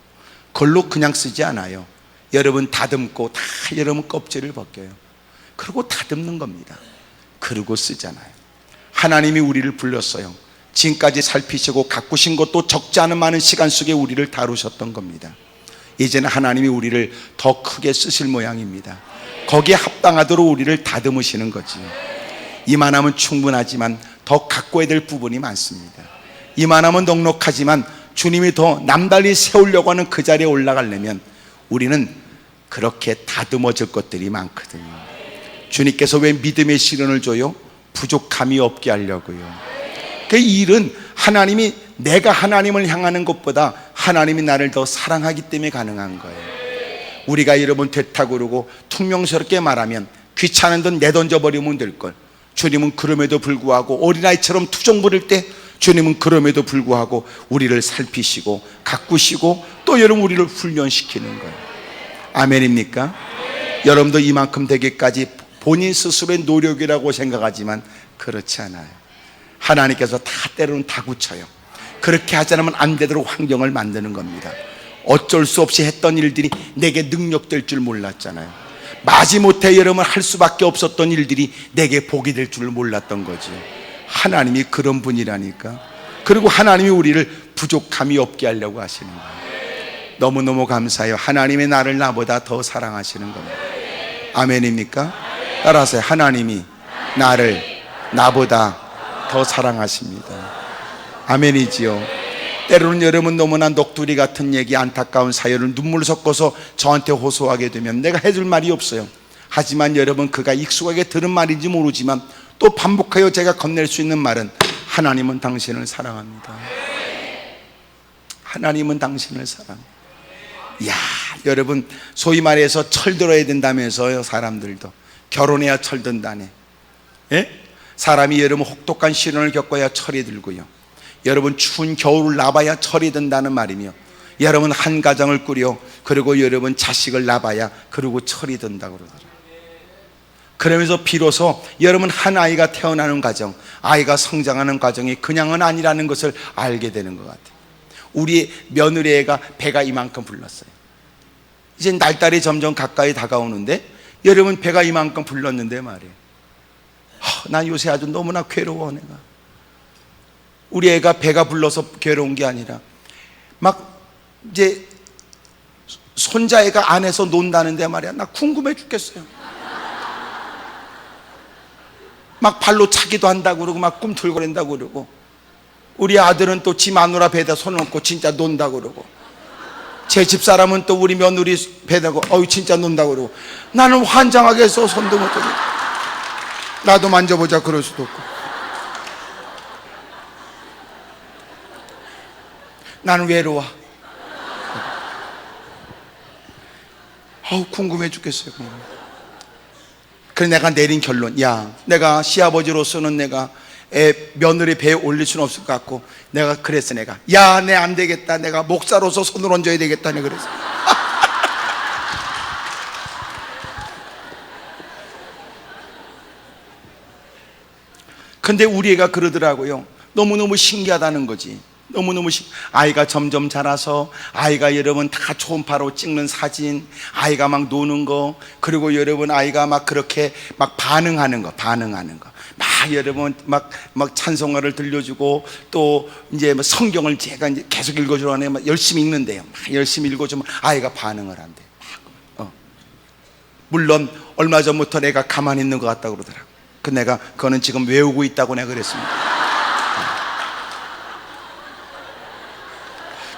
그걸로 그냥 쓰지 않아요. 여러분 다듬고 다 여러분 껍질을 벗겨요. 그리고 다듬는 겁니다. 그리고 쓰잖아요. 하나님이 우리를 불렀어요. 지금까지 살피시고 가꾸신 것도 적지 않은 많은 시간 속에 우리를 다루셨던 겁니다. 이제는 하나님이 우리를 더 크게 쓰실 모양입니다. 거기에 합당하도록 우리를 다듬으시는 거지요. 이만하면 충분하지만 더 가꿔야 될 부분이 많습니다. 이만하면 넉넉하지만 주님이 더 남달리 세우려고 하는 그 자리에 올라가려면 우리는 그렇게 다듬어질 것들이 많거든요. 주님께서 왜 믿음의 시련을 줘요? 부족함이 없게 하려고요. 그 일은 하나님이, 내가 하나님을 향하는 것보다 하나님이 나를 더 사랑하기 때문에 가능한 거예요. 우리가 여러분 됐다고 그러고 퉁명스럽게 말하면 귀찮은 듯 내던져 버리면 될걸, 주님은 그럼에도 불구하고 어린아이처럼 투정 부릴 때 주님은 그럼에도 불구하고 우리를 살피시고 가꾸시고 또 여러분 우리를 훈련시키는 거예요. 아멘입니까? 여러분도 이만큼 되기까지 본인 스스로의 노력이라고 생각하지만 그렇지 않아요. 하나님께서 다 때로는 다구쳐요. 그렇게 하지 않으면 안 되도록 환경을 만드는 겁니다. 어쩔 수 없이 했던 일들이 내게 능력될 줄 몰랐잖아요. 마지못해 여러분 할 수밖에 없었던 일들이 내게 복이 될 줄 몰랐던 거죠. 하나님이 그런 분이라니까. 그리고 하나님이 우리를 부족함이 없게 하려고 하시는 거예요. 너무너무 감사해요. 하나님이 나를 나보다 더 사랑하시는 겁니다. 아멘입니까? 따라서 하나님이 나를 나보다 더 사랑하십니다. 아멘이지요. 때로는 여러분 너무나 녹두리 같은 얘기, 안타까운 사연을 눈물 섞어서 저한테 호소하게 되면 내가 해줄 말이 없어요. 하지만 여러분 그가 익숙하게 들은 말인지 모르지만 또 반복하여 제가 건넬 수 있는 말은 하나님은 당신을 사랑합니다. 하나님은 당신을 사랑합니다. 이야, 여러분 소위 말해서 철들어야 된다면서요. 사람들도 결혼해야 철든다네. 예? 사람이 여러분 혹독한 시련을 겪어야 철이 들고요, 여러분 추운 겨울을 나봐야 철이 든다는 말이며, 여러분 한 가정을 꾸려 그리고 여러분 자식을 낳아야 그리고 철이 든다고 그러더라고요. 그러면서 비로소 여러분 한 아이가 태어나는 과정, 아이가 성장하는 과정이 그냥은 아니라는 것을 알게 되는 것 같아요. 우리 며느리 애가 배가 이만큼 불렀어요. 이제 날달이 점점 가까이 다가오는데 여러분 배가 이만큼 불렀는데 말이에요. 난 요새 아주 너무나 괴로워. 내가 우리 애가 배가 불러서 괴로운 게 아니라 막 이제 손자애가 안에서 논다는데 말이야, 나 궁금해 죽겠어요. 막 발로 차기도 한다고 그러고 막 꿈틀거린다고 그러고, 우리 아들은 또 지 마누라 배에다 손을 얹고 진짜 논다고 그러고, 제 집사람은 또 우리 며느리 배다고 진짜 논다고 그러고, 나는 환장하겠어. 손도 못 들고 나도 만져보자 그럴 수도 없고, 나는 외로워. 궁금해 죽겠어요. 그래서 내가 내린 결론, 야, 내가 시아버지로서는 내가 며느리 배에 올릴 수는 없을 것 같고, 내가 그랬어. 내가 야, 내 안 되겠다. 내가 목사로서 손을 얹어야 되겠다. 내가 그랬어. 근데 우리 애가 그러더라고요. 너무너무 신기하다는 거지. 너무너무 아이가 점점 자라서 아이가 여러분 다 초음파로 찍는 사진, 아이가 막 노는 거, 그리고 여러분 아이가 막 그렇게 막 반응하는 거 막 여러분 막 찬송가를 들려주고, 또 이제 뭐 성경을 제가 이제 계속 읽어주라네. 막 열심히 읽는데요. 막 열심히 읽어주면 아이가 반응을 한대. 물론 얼마 전부터 내가 가만히 있는 것 같다고 그러더라고. 그 내가 그거는 지금 외우고 있다고 내가 그랬습니다.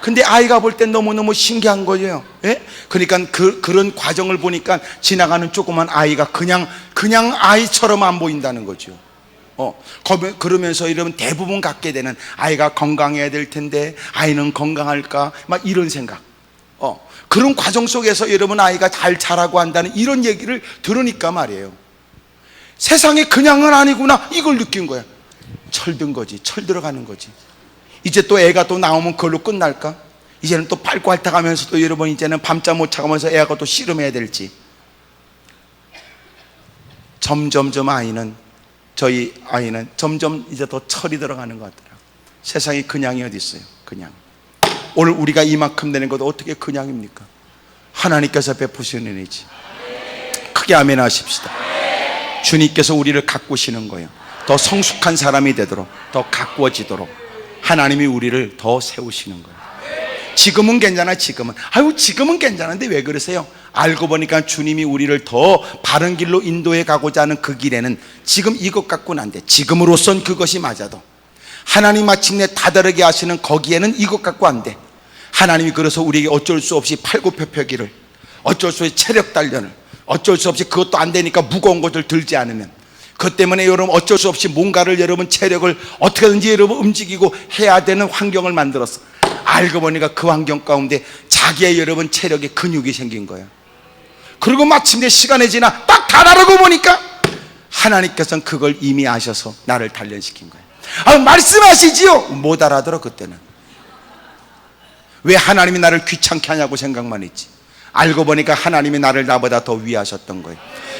근데 아이가 볼 땐 너무너무 신기한 거예요. 예? 그러니까 그런 과정을 보니까 지나가는 조그만 아이가 그냥 아이처럼 안 보인다는 거죠. 그러면서 여러분 대부분 갖게 되는, 아이가 건강해야 될 텐데 아이는 건강할까, 막 이런 생각. 그런 과정 속에서 여러분 아이가 잘 자라고 한다는 이런 얘기를 들으니까 말이에요, 세상에 그냥은 아니구나, 이걸 느낀 거야. 철든 거지, 철들어가는 거지. 이제 또 애가 또 나오면 그걸로 끝날까? 이제는 또 밟고 핥아가면서 또 여러분 이제는 밤잠 못 자가면서 애가 또 씨름해야 될지. 점점점 저희 아이는 점점 이제 더 철이 들어가는 것 같더라고요. 세상에 그냥이 어디 있어요? 그냥. 오늘 우리가 이만큼 되는 것도 어떻게 그냥입니까? 하나님께서 베푸시는 은혜지. 크게 아멘 하십시다. 주님께서 우리를 가꾸시는 거예요. 더 성숙한 사람이 되도록, 더 가꾸어지도록 하나님이 우리를 더 세우시는 거예요. 지금은 괜찮아. 지금은 괜찮은데 왜 그러세요? 알고 보니까 주님이 우리를 더 바른 길로 인도해 가고자 하는 그 길에는 지금 이것 갖고는 안 돼. 지금으로선 그것이 맞아도 하나님 마침내 다다르게 하시는 거기에는 이것 갖고 안 돼. 하나님이 그래서 우리에게 어쩔 수 없이 팔굽혀펴기를, 어쩔 수 없이 체력 단련을, 어쩔 수 없이 그것도 안 되니까 무거운 것을 들지 않으면, 그것 때문에 여러분 어쩔 수 없이 뭔가를 여러분 체력을 어떻게든지 여러분 움직이고 해야 되는 환경을 만들었어. 알고 보니까 그 환경 가운데 자기의 여러분 체력에 근육이 생긴 거예요. 그리고 마침내 시간이 지나 딱 다다르고 보니까 하나님께서는 그걸 이미 아셔서 나를 단련시킨 거예요. 말씀하시지요. 못 알아들어. 그때는 왜 하나님이 나를 귀찮게 하냐고 생각만 했지. 알고 보니까 하나님이 나를 나보다 더 위하셨던 거예요.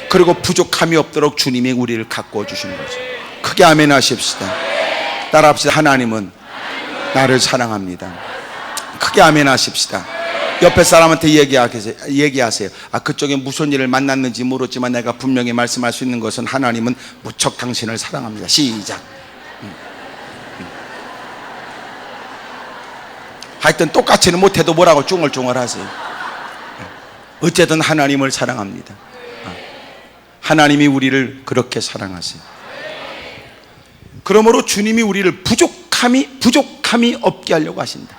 그리고 부족함이 없도록 주님이 우리를 가꾸어 주신 거죠. 크게 아멘 하십시다. 따라합시다. 하나님은 나를 사랑합니다. 크게 아멘 하십시다. 옆에 사람한테 얘기하세요. 그쪽에 무슨 일을 만났는지 모르지만 내가 분명히 말씀할 수 있는 것은 하나님은 무척 당신을 사랑합니다. 시작. 하여튼 똑같이는 못해도 뭐라고 쫑얼쫑얼 하세요. 어쨌든 하나님을 사랑합니다. 하나님이 우리를 그렇게 사랑하세요. 그러므로 주님이 우리를 부족함이 없게 하려고 하신다.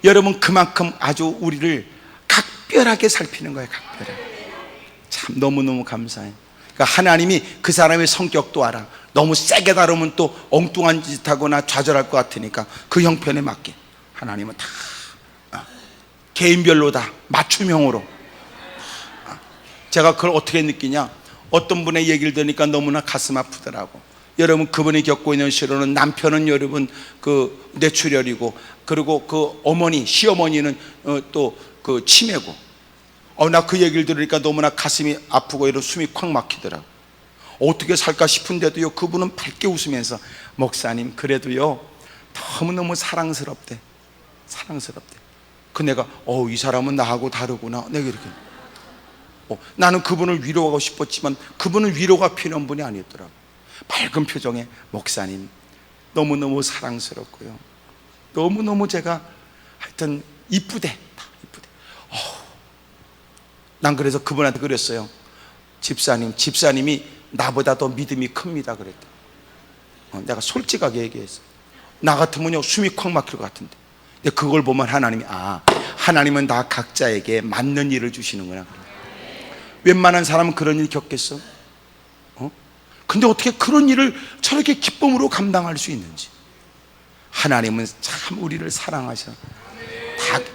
여러분, 그만큼 아주 우리를 각별하게 살피는 거예요. 각별하게. 참 너무너무 감사해요. 그러니까 하나님이 그 사람의 성격도 알아. 너무 세게 다루면 또 엉뚱한 짓 하거나 좌절할 것 같으니까 그 형편에 맞게 하나님은 다 개인별로 다 맞춤형으로. 제가 그걸 어떻게 느끼냐, 어떤 분의 얘기를 들으니까 너무나 가슴 아프더라고. 여러분, 그분이 겪고 있는 시로는 남편은 여러분 그 뇌출혈이고, 그리고 그 어머니, 시어머니는 또 그 치매고. 나 그 얘기를 들으니까 너무나 가슴이 아프고 이런 숨이 콱 막히더라고. 어떻게 살까 싶은데도요, 그분은 밝게 웃으면서 목사님 그래도요 너무너무 사랑스럽대. 그 내가 이 사람은 나하고 다르구나. 내가 이렇게 나는 그분을 위로하고 싶었지만 그분은 위로가 필요한 분이 아니었더라고. 밝은 표정에 목사님 너무너무 사랑스럽고요, 너무너무 제가 하여튼 이쁘대. 난 그래서 그분한테 그랬어요. 집사님이 나보다 더 믿음이 큽니다 그랬다. 내가 솔직하게 얘기했어. 나 같으면요 숨이 콱 막힐 것 같은데. 근데 그걸 보면 하나님은 다 각자에게 맞는 일을 주시는구나. 웬만한 사람은 그런 일 겪겠어? 근데 어떻게 그런 일을 저렇게 기쁨으로 감당할 수 있는지. 하나님은 참 우리를 사랑하셔.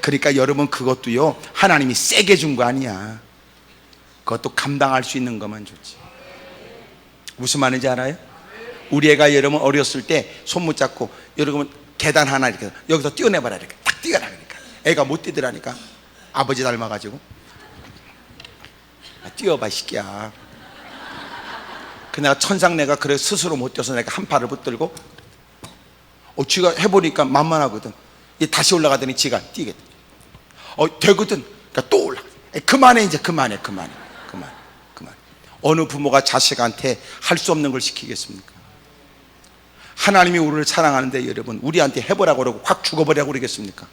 그러니까 여러분, 그것도요 하나님이 세게 준 거 아니야. 그것도 감당할 수 있는 것만 줬지. 무슨 말인지 알아요? 우리 애가 여러분 어렸을 때 손 붙잡고 여러분 계단 하나 이렇게 여기서 뛰어내봐라, 이렇게 딱 뛰어라. 그러니까 애가 못 뛰더라니까. 아버지 닮아가지고 뛰어봐 시끼야. 그 내가 천상내가 그래 스스로 못 뛰어서 내가 한 팔을 붙들고 지가 해보니까 만만하거든. 다시 올라가더니 지가 뛰겠다. 되거든. 그러니까 또 올라가. 그만해 이제. 그만해. 어느 부모가 자식한테 할 수 없는 걸 시키겠습니까? 하나님이 우리를 사랑하는데 여러분 우리한테 해보라고 그러고 확 죽어버리라고 그러겠습니까?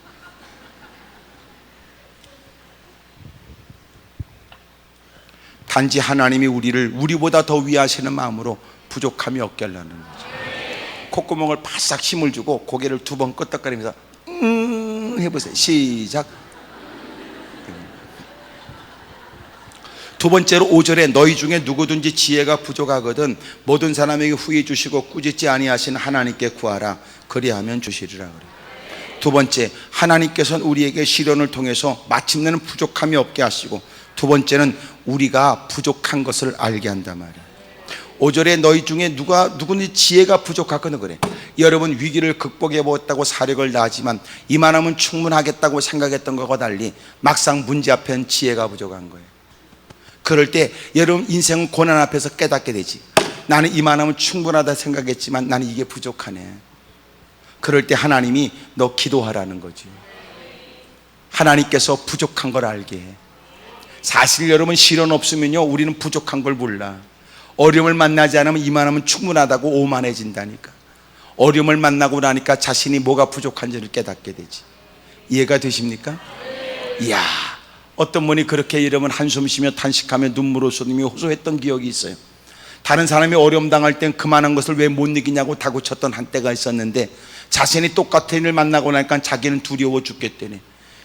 단지 하나님이 우리보다 더 위하시는 마음으로 부족함이 없게 하려는 거죠. 콧구멍을 바싹 힘을 주고 고개를 2번 끄덕거리면서 해보세요. 시작. 두 번째로 5절에 너희 중에 누구든지 지혜가 부족하거든 모든 사람에게 후히 주시고 꾸짖지 아니하신 하나님께 구하라. 그리하면 주시리라 그래요. 두 번째, 하나님께서는 우리에게 시련을 통해서 마침내는 부족함이 없게 하시고, 두 번째는 우리가 부족한 것을 알게 한단 말이에요. 5절에 너희 중에 누구든지 지혜가 부족하거든 그래. 여러분 위기를 극복해 보았다고 사력을 다하지만 이만하면 충분하겠다고 생각했던 것과 달리 막상 문제 앞엔 지혜가 부족한 거예요. 그럴 때 여러분 인생은 고난 앞에서 깨닫게 되지. 나는 이만하면 충분하다 생각했지만 나는 이게 부족하네. 그럴 때 하나님이 너 기도하라는 거지. 하나님께서 부족한 걸 알게 해. 사실 여러분 시련 없으면요 우리는 부족한 걸 몰라. 어려움을 만나지 않으면 이만하면 충분하다고 오만해진다니까. 어려움을 만나고 나니까 자신이 뭐가 부족한지를 깨닫게 되지. 이해가 되십니까? 이야, 어떤 분이 그렇게 여러분 한숨 쉬며 탄식하며 눈물을 쏟으며 호소했던 기억이 있어요. 다른 사람이 어려움 당할 땐 그만한 것을 왜 못 이기냐고 다구쳤던 한때가 있었는데 자신이 똑같은 일을 만나고 나니까 자기는 두려워 죽겠다네.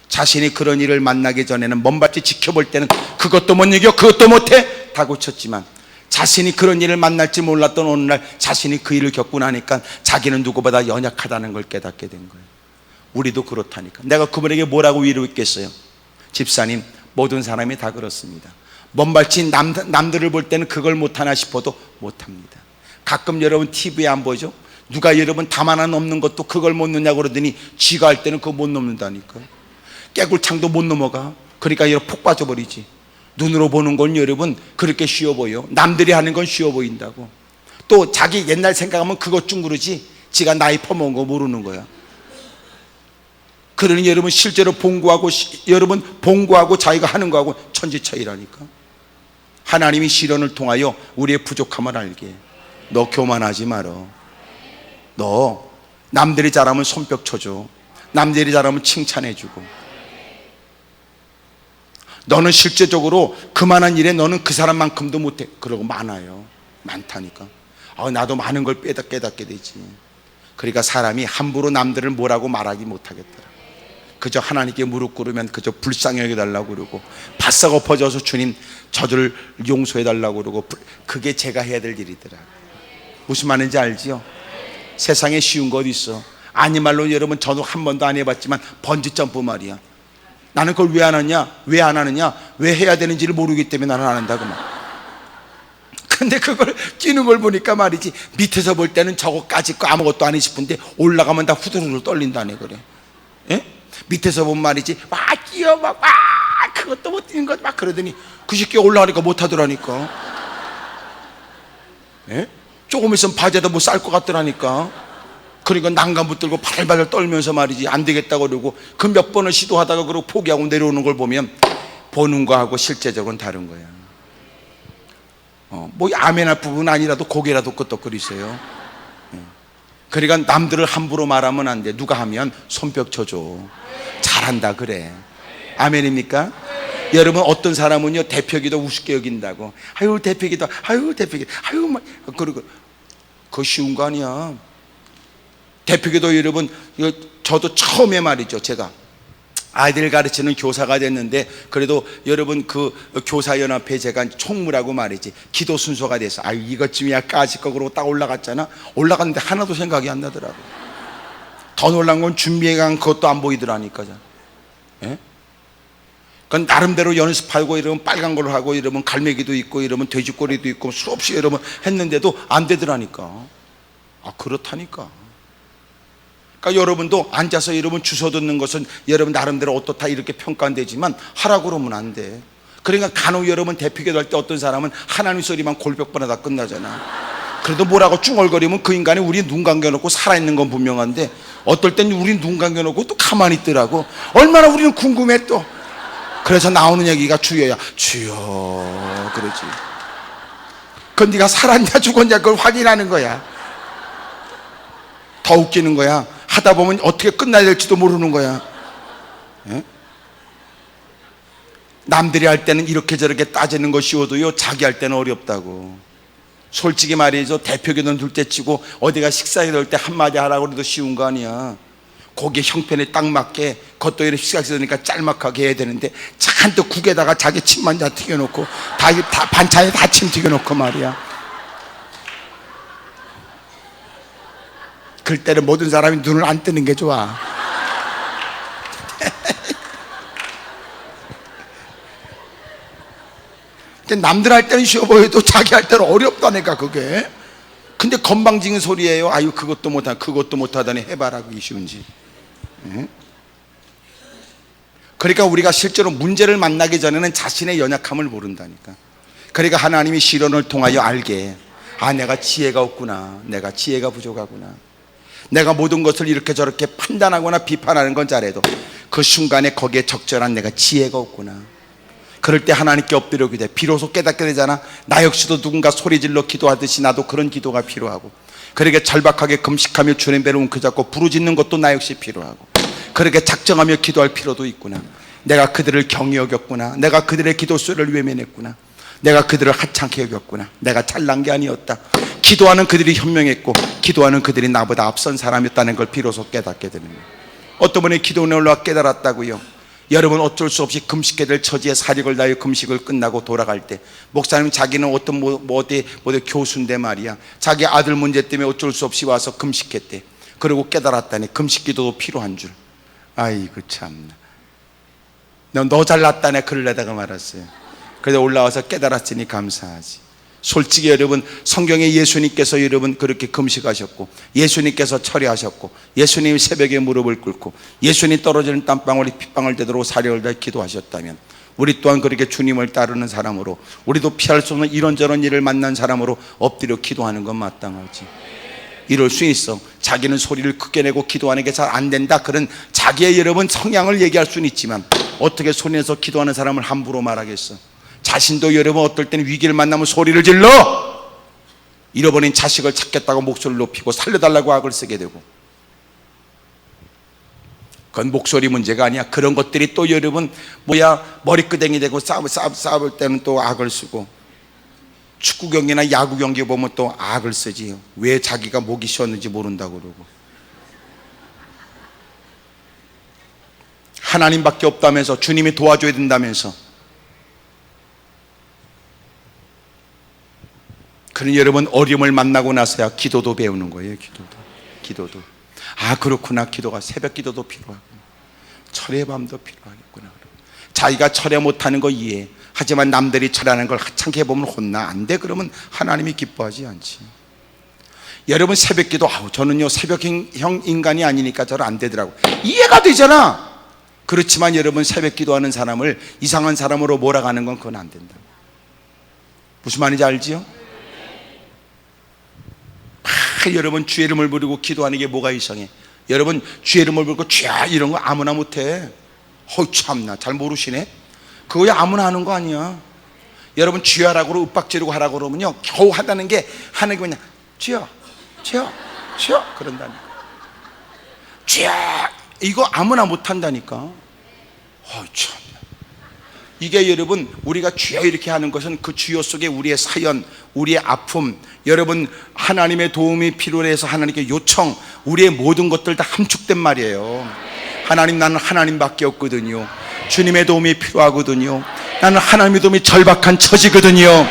자신이 그런 일을 만나기 전에는 먼발치 지켜볼 때는 그것도 못 이겨, 그것도 못해 다구쳤지만 자신이 그런 일을 만날지 몰랐던 어느 날 자신이 그 일을 겪고 나니까 자기는 누구보다 연약하다는 걸 깨닫게 된 거예요. 우리도 그렇다니까. 내가 그분에게 뭐라고 위로했겠어요? 집사님, 모든 사람이 다 그렇습니다. 먼발치 남들을 볼 때는 그걸 못하나 싶어도 못합니다. 가끔 여러분 TV에 안 보죠? 누가 여러분 담 하나 넘는 것도 그걸 못 넘냐고 그러더니 지가 할 때는 그거 못 넘는다니까. 깨굴창도 못 넘어가. 그러니까 여러분 폭 빠져버리지. 눈으로 보는 건 여러분 그렇게 쉬워 보여. 남들이 하는 건 쉬워 보인다고. 또 자기 옛날 생각하면 그것 좀 그러지, 지가 나이 퍼먹은 거 모르는 거야. 그러니 여러분 실제로 여러분 봉고하고 자기가 하는 거하고 천지 차이라니까. 하나님이 시련을 통하여 우리의 부족함을 알게. 너 교만하지 말어. 너 남들이 잘하면 손뼉 쳐줘. 남들이 잘하면 칭찬해주고. 너는 실제적으로 그만한 일에 너는 그 사람만큼도 못해. 그러고 많아요. 많다니까. 나도 많은 걸 깨닫게 되지. 그러니까 사람이 함부로 남들을 뭐라고 말하기 못하겠더라. 그저 하나님께 무릎 꿇으면 그저 불쌍히 여겨달라고 그러고, 바싹 엎어져서 주님 저를 용서해달라고 그러고, 그게 제가 해야 될 일이더라. 무슨 말인지 알지요? 세상에 쉬운 거 어디 있어. 아니 말로 여러분 저도 한 번도 안 해봤지만 번지점프 말이야. 나는 그걸 왜 안 하냐? 왜 안 하느냐? 왜 해야 되는지를 모르기 때문에 나는 안 한다 그 말. 근데 그걸 뛰는 걸 보니까 말이지, 밑에서 볼 때는 저거까지 거 아무것도 아니 싶은데 올라가면 다 후들후들 떨린다네. 그래. 예? 밑에서 보면 말이지 막 뛰어 막 그것도 못 뛰는 것 막 그러더니 그 새끼 올라가니까 못 하더라니까. 예? 조금 있으면 바지에다 뭐 쌀 것 같더라니까. 그러니까 난간 붙들고 발발발 떨면서 말이지 안 되겠다고 그러고, 그 몇 번을 시도하다가 그러고 포기하고 내려오는 걸 보면 보는 거하고 실제적으로는 다른 거야. 뭐 아멘할 부분은 아니라도 고개라도 끄덕거리세요. 그러니까 남들을 함부로 말하면 안 돼. 누가 하면 손뼉 쳐줘. 잘한다 그래. 아멘입니까? 여러분 어떤 사람은요 대표기도 우습게 여긴다고. 아유 대표기도, 아유 대표기도, 아유 막 그러고. 그거 쉬운 거 아니야. 대표기도 여러분, 저도 처음에 말이죠, 제가 아이들 가르치는 교사가 됐는데, 그래도 여러분 그 교사연합회 제가 총무라고 말이지 기도 순서가 돼서 이것쯤이야 까짓 거 그러고 딱 올라갔잖아. 올라갔는데 하나도 생각이 안 나더라고. 더 놀란 건 준비해간 그것도 안 보이더라니까. 예? 그건 나름대로 연습하고 이러면 빨간 걸로 하고 이러면 갈매기도 있고 이러면 돼지꼬리도 있고 수없이 여러분 했는데도 안 되더라니까. 그렇다니까. 그러니까 여러분도 앉아서 여러분 주워 듣는 것은 여러분 나름대로 어떻다 이렇게 평가되지만 하라고 그러면 안 돼. 그러니까 간혹 여러분 대표기도 할 때 어떤 사람은 하나님 소리만 골벽보다 끝나잖아. 그래도 뭐라고 쭝얼거리면 그 인간이 우리 눈 감겨놓고 살아있는 건 분명한데, 어떨 땐 우리 눈 감겨놓고 또 가만히 있더라고. 얼마나 우리는 궁금해 또. 그래서 나오는 얘기가 주여야. 주여 그러지. 그건 네가 살았냐 죽었냐 그걸 확인하는 거야. 더 웃기는 거야. 하다 보면 어떻게 끝나야 될지도 모르는 거야. 예? 남들이 할 때는 이렇게 저렇게 따지는 거 쉬워도요 자기 할 때는 어렵다고. 솔직히 말이죠, 대표기도는 둘째치고 어디가 식사에 넣을 때 한마디 하라고 해도 쉬운 거 아니야. 거기에 형편에 딱 맞게 그것도 이렇게 식사기도니까 짤막하게 해야 되는데 잔뜩 국에다가 자기 침만 다 튀겨놓고 다 반찬에 다 침 튀겨놓고 말이야. 그럴 때는 모든 사람이 눈을 안 뜨는 게 좋아. 남들 할 때는 쉬워 보여도 자기 할 때는 어렵다니까 그게. 근데 건방진 소리예요. 그것도 못하다니 해봐라. 그게 쉬운지. 그러니까 우리가 실제로 문제를 만나기 전에는 자신의 연약함을 모른다니까. 그러니까 하나님이 시련을 통하여 알게. 내가 지혜가 없구나. 내가 지혜가 부족하구나. 내가 모든 것을 이렇게 저렇게 판단하거나 비판하는 건 잘해도 그 순간에 거기에 적절한 내가 지혜가 없구나. 그럴 때 하나님께 엎드려게 돼. 비로소 깨닫게 되잖아. 나 역시도 누군가 소리질러 기도하듯이 나도 그런 기도가 필요하고, 그렇게 절박하게 금식하며 주님 배를 움켜잡고 부르짖는 것도 나 역시 필요하고, 그렇게 작정하며 기도할 필요도 있구나. 내가 그들을 경히 여겼구나. 내가 그들의 기도 소리를 외면했구나. 내가 그들을 하찮게 여겼구나. 내가 잘난 게 아니었다. 기도하는 그들이 현명했고 기도하는 그들이 나보다 앞선 사람이었다는 걸 비로소 깨닫게 되는 거예요. 어떤 분이 기도원에 올라와 깨달았다고요. 여러분 어쩔 수 없이 금식해야 될 처지에 사력을 다하여 금식을 끝나고 돌아갈 때, 목사님 자기는 어떤 어디 교수인데 말이야, 자기 아들 문제 때문에 어쩔 수 없이 와서 금식했대. 그리고 깨달았다니 금식 기도도 필요한 줄. 아이고 참나. 너 잘났다네 그러려다가 말았어요. 그래서 올라와서 깨달았으니 감사하지. 솔직히 여러분, 성경에 예수님께서 여러분 그렇게 금식하셨고, 예수님께서 철회하셨고, 예수님이 새벽에 무릎을 꿇고, 예수님 떨어지는 땀방울이 핏방울 되도록 사력을 다해 기도하셨다면, 우리 또한 그렇게 주님을 따르는 사람으로, 우리도 피할 수 없는 이런저런 일을 만난 사람으로 엎드려 기도하는 건 마땅하지. 이럴 수 있어. 자기는 소리를 크게 내고 기도하는 게 잘 안 된다, 그런 자기의 여러분 성향을 얘기할 수는 있지만, 어떻게 소리 내서 기도하는 사람을 함부로 말하겠어. 자신도 여러분 어떨 때는 위기를 만나면 소리를 질러 잃어버린 자식을 찾겠다고 목소리를 높이고 살려달라고 악을 쓰게 되고, 그건 목소리 문제가 아니야. 그런 것들이 또 여러분 머리끄댕이 되고 싸울 때는 또 악을 쓰고, 축구 경기나 야구 경기 보면 또 악을 쓰지요. 왜 자기가 목이 쉬었는지 모른다고 그러고, 하나님밖에 없다면서, 주님이 도와줘야 된다면서. 그런 여러분 어려움을 만나고 나서야 기도도 배우는 거예요. 기도도. 아, 그렇구나. 기도가 새벽 기도도 필요하고 철의 밤도 필요하겠구나. 자기가 철회 못하는 거 이해해. 하지만 남들이 철회하는 걸 하찮게 보면 혼나. 안 돼. 그러면 하나님이 기뻐하지 않지. 여러분 새벽 기도, 저는요 새벽형 인간이 아니니까 잘 안 되더라고. 이해가 되잖아. 그렇지만 여러분 새벽 기도하는 사람을 이상한 사람으로 몰아가는 건 그건 안 된다. 무슨 말인지 알지요? 여러분 주의 이름을 부르고 기도하는 게 뭐가 이상해? 여러분 주의 이름을 부르고 주야 이런 거 아무나 못해. 참나 잘 모르시네. 그거야 아무나 하는 거 아니야. 여러분 주야라고 윽박지르고 하라고 그러면요 겨우 하다는 게 하는 게 그냥 주여 그런다니까. 주야 이거 아무나 못한다니까. 참. 이게 여러분 우리가 주여 이렇게 하는 것은 그 주여 속에 우리의 사연, 우리의 아픔, 여러분 하나님의 도움이 필요해서 하나님께 요청, 우리의 모든 것들 다 함축된 말이에요. 하나님, 나는 하나님밖에 없거든요. 주님의 도움이 필요하거든요. 나는 하나님의 도움이 절박한 처지거든요.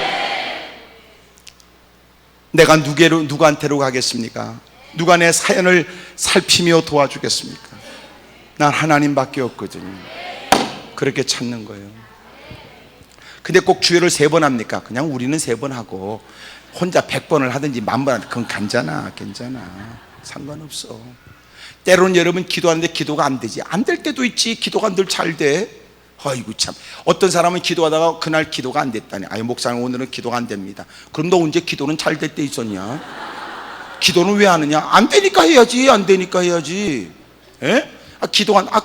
내가 누구한테로 가겠습니까? 누가 내 사연을 살피며 도와주겠습니까? 난 하나님밖에 없거든요. 그렇게 찾는 거예요. 근데 꼭 주여를 3번 합니까? 그냥 우리는 3번 하고 혼자 100번을 하든지 10,000번 하든지 그건 괜찮아. 상관없어. 때로는 여러분 기도하는데 기도가 안 되지. 안 될 때도 있지. 기도가 늘 잘 돼. 아이고 참. 어떤 사람은 기도하다가 그날 기도가 안 됐다니. 아유 목사님 오늘은 기도가 안 됩니다. 그럼 너 언제 기도는 잘 될 때 있었냐? 기도는 왜 하느냐? 안 되니까 해야지. 안 되니까 해야지. 에?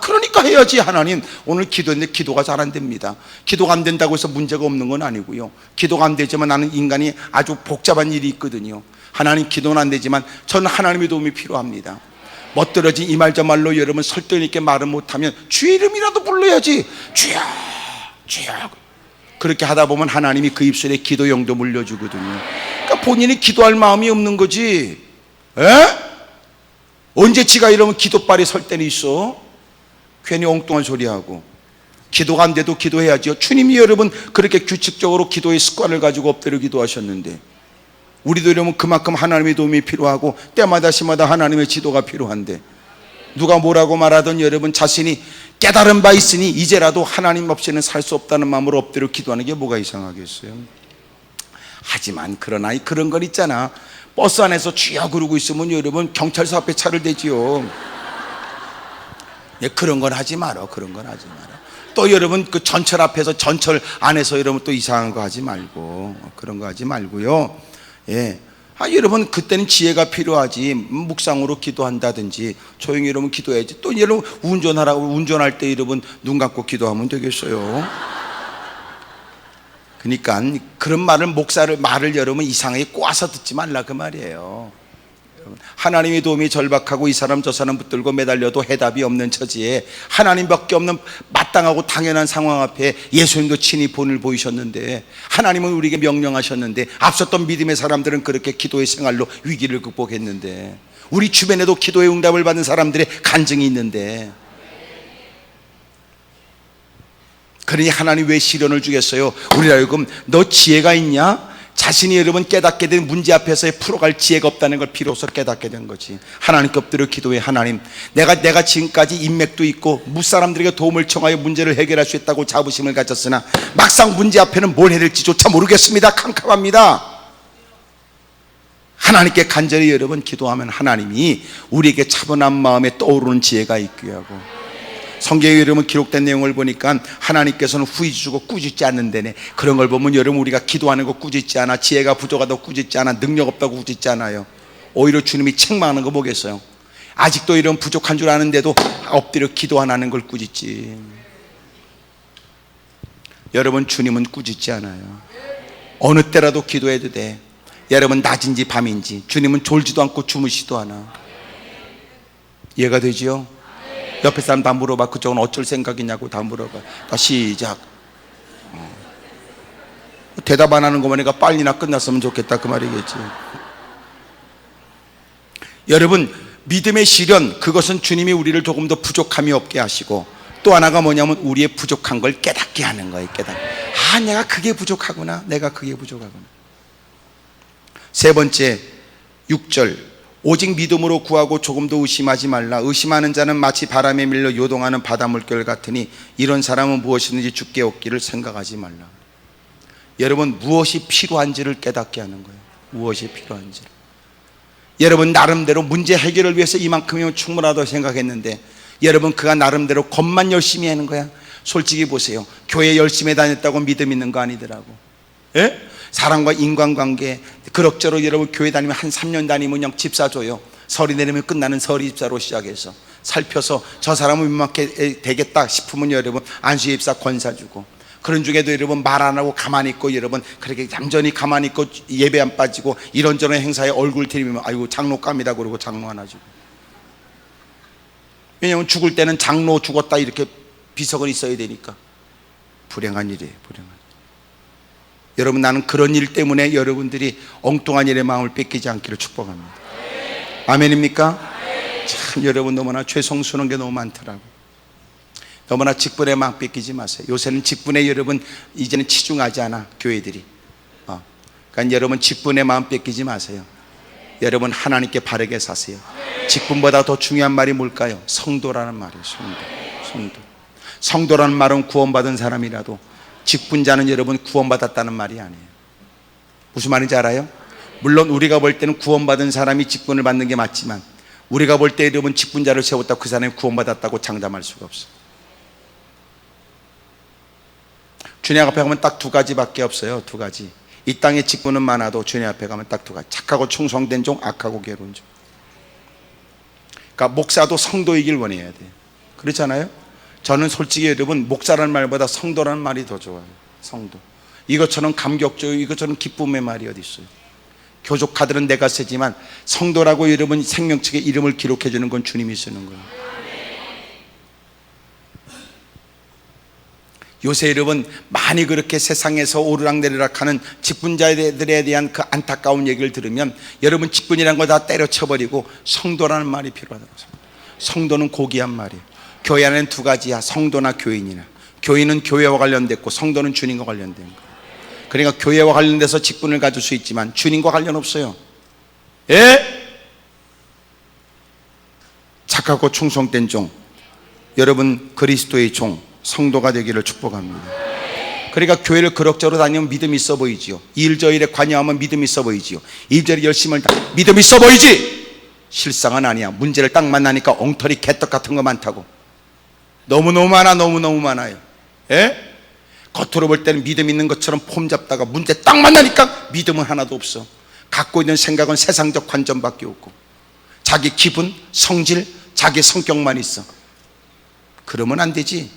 그러니까 해야지. 하나님 오늘 기도했는데 기도가 잘 안 됩니다. 기도가 안 된다고 해서 문제가 없는 건 아니고요. 기도가 안 되지만 나는 인간이 아주 복잡한 일이 있거든요. 하나님 기도는 안 되지만 저는 하나님의 도움이 필요합니다. 멋들어진 이 말 저 말로 여러분 설득 있게 말을 못하면 주의 이름이라도 불러야지. 주여 그렇게 하다 보면 하나님이 그 입술에 기도 영도 물려주거든요. 그러니까 본인이 기도할 마음이 없는 거지. 에? 언제 지가 이러면 기도발이 설 때는 있어? 괜히 엉뚱한 소리하고. 기도가 안 돼도 기도해야죠. 주님이 여러분 그렇게 규칙적으로 기도의 습관을 가지고 엎드려 기도하셨는데, 우리도 이러면 그만큼 하나님의 도움이 필요하고 때마다 시마다 하나님의 지도가 필요한데, 누가 뭐라고 말하든 여러분 자신이 깨달은 바 있으니 이제라도 하나님 없이는 살 수 없다는 마음으로 엎드려 기도하는 게 뭐가 이상하겠어요? 하지만 그러나 그런 건 있잖아. 버스 안에서 주여 그러고 있으면 여러분 경찰서 앞에 차를 대지요. 그런 건 하지 마라. 또 여러분 그 전철 앞에서 전철 안에서 여러분 또 이상한 거 하지 말고, 그런 거 하지 말고요. 여러분 그때는 지혜가 필요하지. 묵상으로 기도한다든지 조용히 여러분 기도해야지. 또 여러분 운전할 때 여러분 눈 감고 기도하면 되겠어요? 그러니까 그런 말을 여러분 이상하게 꼬아서 듣지 말라 그 말이에요. 하나님의 도움이 절박하고 이 사람 저 사람 붙들고 매달려도 해답이 없는 처지에 하나님밖에 없는 마땅하고 당연한 상황 앞에 예수님도 친히 본을 보이셨는데, 하나님은 우리에게 명령하셨는데, 앞섰던 믿음의 사람들은 그렇게 기도의 생활로 위기를 극복했는데, 우리 주변에도 기도의 응답을 받은 사람들의 간증이 있는데, 그러니 하나님 왜 시련을 주겠어요? 우리라 하여금 너 지혜가 있냐? 자신이 여러분 깨닫게 된 문제 앞에서의 풀어갈 지혜가 없다는 걸 비로소 깨닫게 된 거지. 하나님께 엎드려 기도해. 하나님, 내가 지금까지 인맥도 있고 무사람들에게 도움을 청하여 문제를 해결할 수 있다고 자부심을 가졌으나 막상 문제 앞에는 뭘 해야 될지 조차 모르겠습니다. 캄캄합니다. 하나님께 간절히 여러분 기도하면 하나님이 우리에게 차분한 마음에 떠오르는 지혜가 있게 하고, 성경에 여러분 기록된 내용을 보니까 하나님께서는 후이 주고 꾸짖지 않는다네. 그런 걸 보면 여러분 우리가 기도하는 거 꾸짖지 않아, 지혜가 부족하다고 꾸짖지 않아, 능력 없다고 꾸짖지 않아요. 오히려 주님이 책망하는 거 보겠어요? 아직도 이런 부족한 줄 아는데도 엎드려 기도 안 하는 걸 꾸짖지. 여러분 주님은 꾸짖지 않아요. 어느 때라도 기도해도 돼. 여러분 낮인지 밤인지 주님은 졸지도 않고 주무시도 않아. 이해가 되지요? 옆에 사람 다 물어봐. 그쪽은 어쩔 생각이냐고 다 물어봐. 다 시작. 대답 안 하는 거 보니까 빨리나 끝났으면 좋겠다 그 말이겠지. 여러분 믿음의 시련, 그것은 주님이 우리를 조금 더 부족함이 없게 하시고, 또 하나가 뭐냐면 우리의 부족한 걸 깨닫게 하는 거예요. 아, 내가 그게 부족하구나, 내가 그게 부족하구나. 세 번째 6절, 오직 믿음으로 구하고 조금도 의심하지 말라. 의심하는 자는 마치 바람에 밀려 요동하는 바닷물결 같으니 이런 사람은 무엇이든지 주께 얻기를 생각하지 말라. 여러분 무엇이 필요한지를 깨닫게 하는 거예요. 무엇이 필요한지. 여러분 나름대로 문제 해결을 위해서 이만큼이면 충분하다고 생각했는데, 여러분 그가 나름대로 것만 열심히 하는 거야. 솔직히 보세요. 교회 열심히 다녔다고 믿음 있는 거 아니더라고. 예? 사람과 인간관계 그럭저럭 여러분 교회 다니면 한 3년 다니면 그냥 집사 줘요. 설이 내리면 끝나는 설이 집사로 시작해서 살펴서 저 사람은 웬만하게 되겠다 싶으면 여러분 안수의 집사 권사 주고, 그런 중에도 여러분 말 안 하고 가만히 있고, 여러분 그렇게 얌전히 가만히 있고 예배 안 빠지고 이런저런 행사에 얼굴 들이면 아이고 장로감이다 그러고 장로 하나 주고. 왜냐하면 죽을 때는 장로 죽었다 이렇게 비석은 있어야 되니까. 불행한 일이에요, 불행한 일. 여러분 나는 그런 일 때문에 여러분들이 엉뚱한 일에 마음을 뺏기지 않기를 축복합니다. 아멘입니까? 참 여러분 너무나 죄송스러운 게 너무 많더라고. 너무나 직분에 마음 뺏기지 마세요. 요새는 직분에 여러분 이제는 치중하지 않아 교회들이. 그러니까 여러분 직분에 마음 뺏기지 마세요. 여러분 하나님께 바르게 사세요. 직분보다 더 중요한 말이 뭘까요? 성도라는 말이에요. 성도. 성도라는 말은 구원받은 사람이라도, 직분자는 여러분 구원받았다는 말이 아니에요. 무슨 말인지 알아요? 물론 우리가 볼 때는 구원받은 사람이 직분을 받는 게 맞지만, 우리가 볼 때 여러분 직분자를 세웠다고 그 사람이 구원받았다고 장담할 수가 없어요. 주님 앞에 가면 딱 두 가지밖에 없어요. 두 가지. 이 땅에 직분은 많아도 주님 앞에 가면 딱 두 가지. 착하고 충성된 종, 악하고 괴로운 종. 그러니까 목사도 성도이길 원해야 돼요. 그렇잖아요? 저는 솔직히 여러분 목사라는 말보다 성도라는 말이 더 좋아요. 성도. 이것처럼 감격적, 이것처럼 기쁨의 말이 어디 있어요? 교족 카드는 내가 쓰지만 성도라고 여러분 생명책에 이름을 기록해 주는 건 주님이 쓰는 거예요. 요새 여러분 많이 그렇게 세상에서 오르락내리락하는 직분자들에 대한 그 안타까운 얘기를 들으면, 여러분 직분이라는 거 다 때려쳐버리고 성도라는 말이 필요하다고. 성도는 고귀한 말이에요. 교회 안에는 두 가지야. 성도나 교인이나. 교인은 교회와 관련됐고 성도는 주님과 관련된 거. 그러니까 교회와 관련돼서 직분을 가질 수 있지만 주님과 관련 없어요. 예? 착하고 충성된 종, 여러분 그리스도의 종, 성도가 되기를 축복합니다. 그러니까 교회를 그럭저럭 다니면 믿음이 있어 보이지요. 일저일에 관여하면 믿음이 있어 보이지요. 일절에 열심을 다 믿음이 있어 보이지. 실상은 아니야. 문제를 딱 만나니까 엉터리 개떡 같은 거 많다고. 너무너무 많아. 너무너무 많아요. 예? 겉으로 볼 때는 믿음 있는 것처럼 폼 잡다가 문제 딱 만나니까 믿음은 하나도 없어. 갖고 있는 생각은 세상적 관점밖에 없고, 자기 기분, 성질, 자기 성격만 있어. 그러면 안 되지.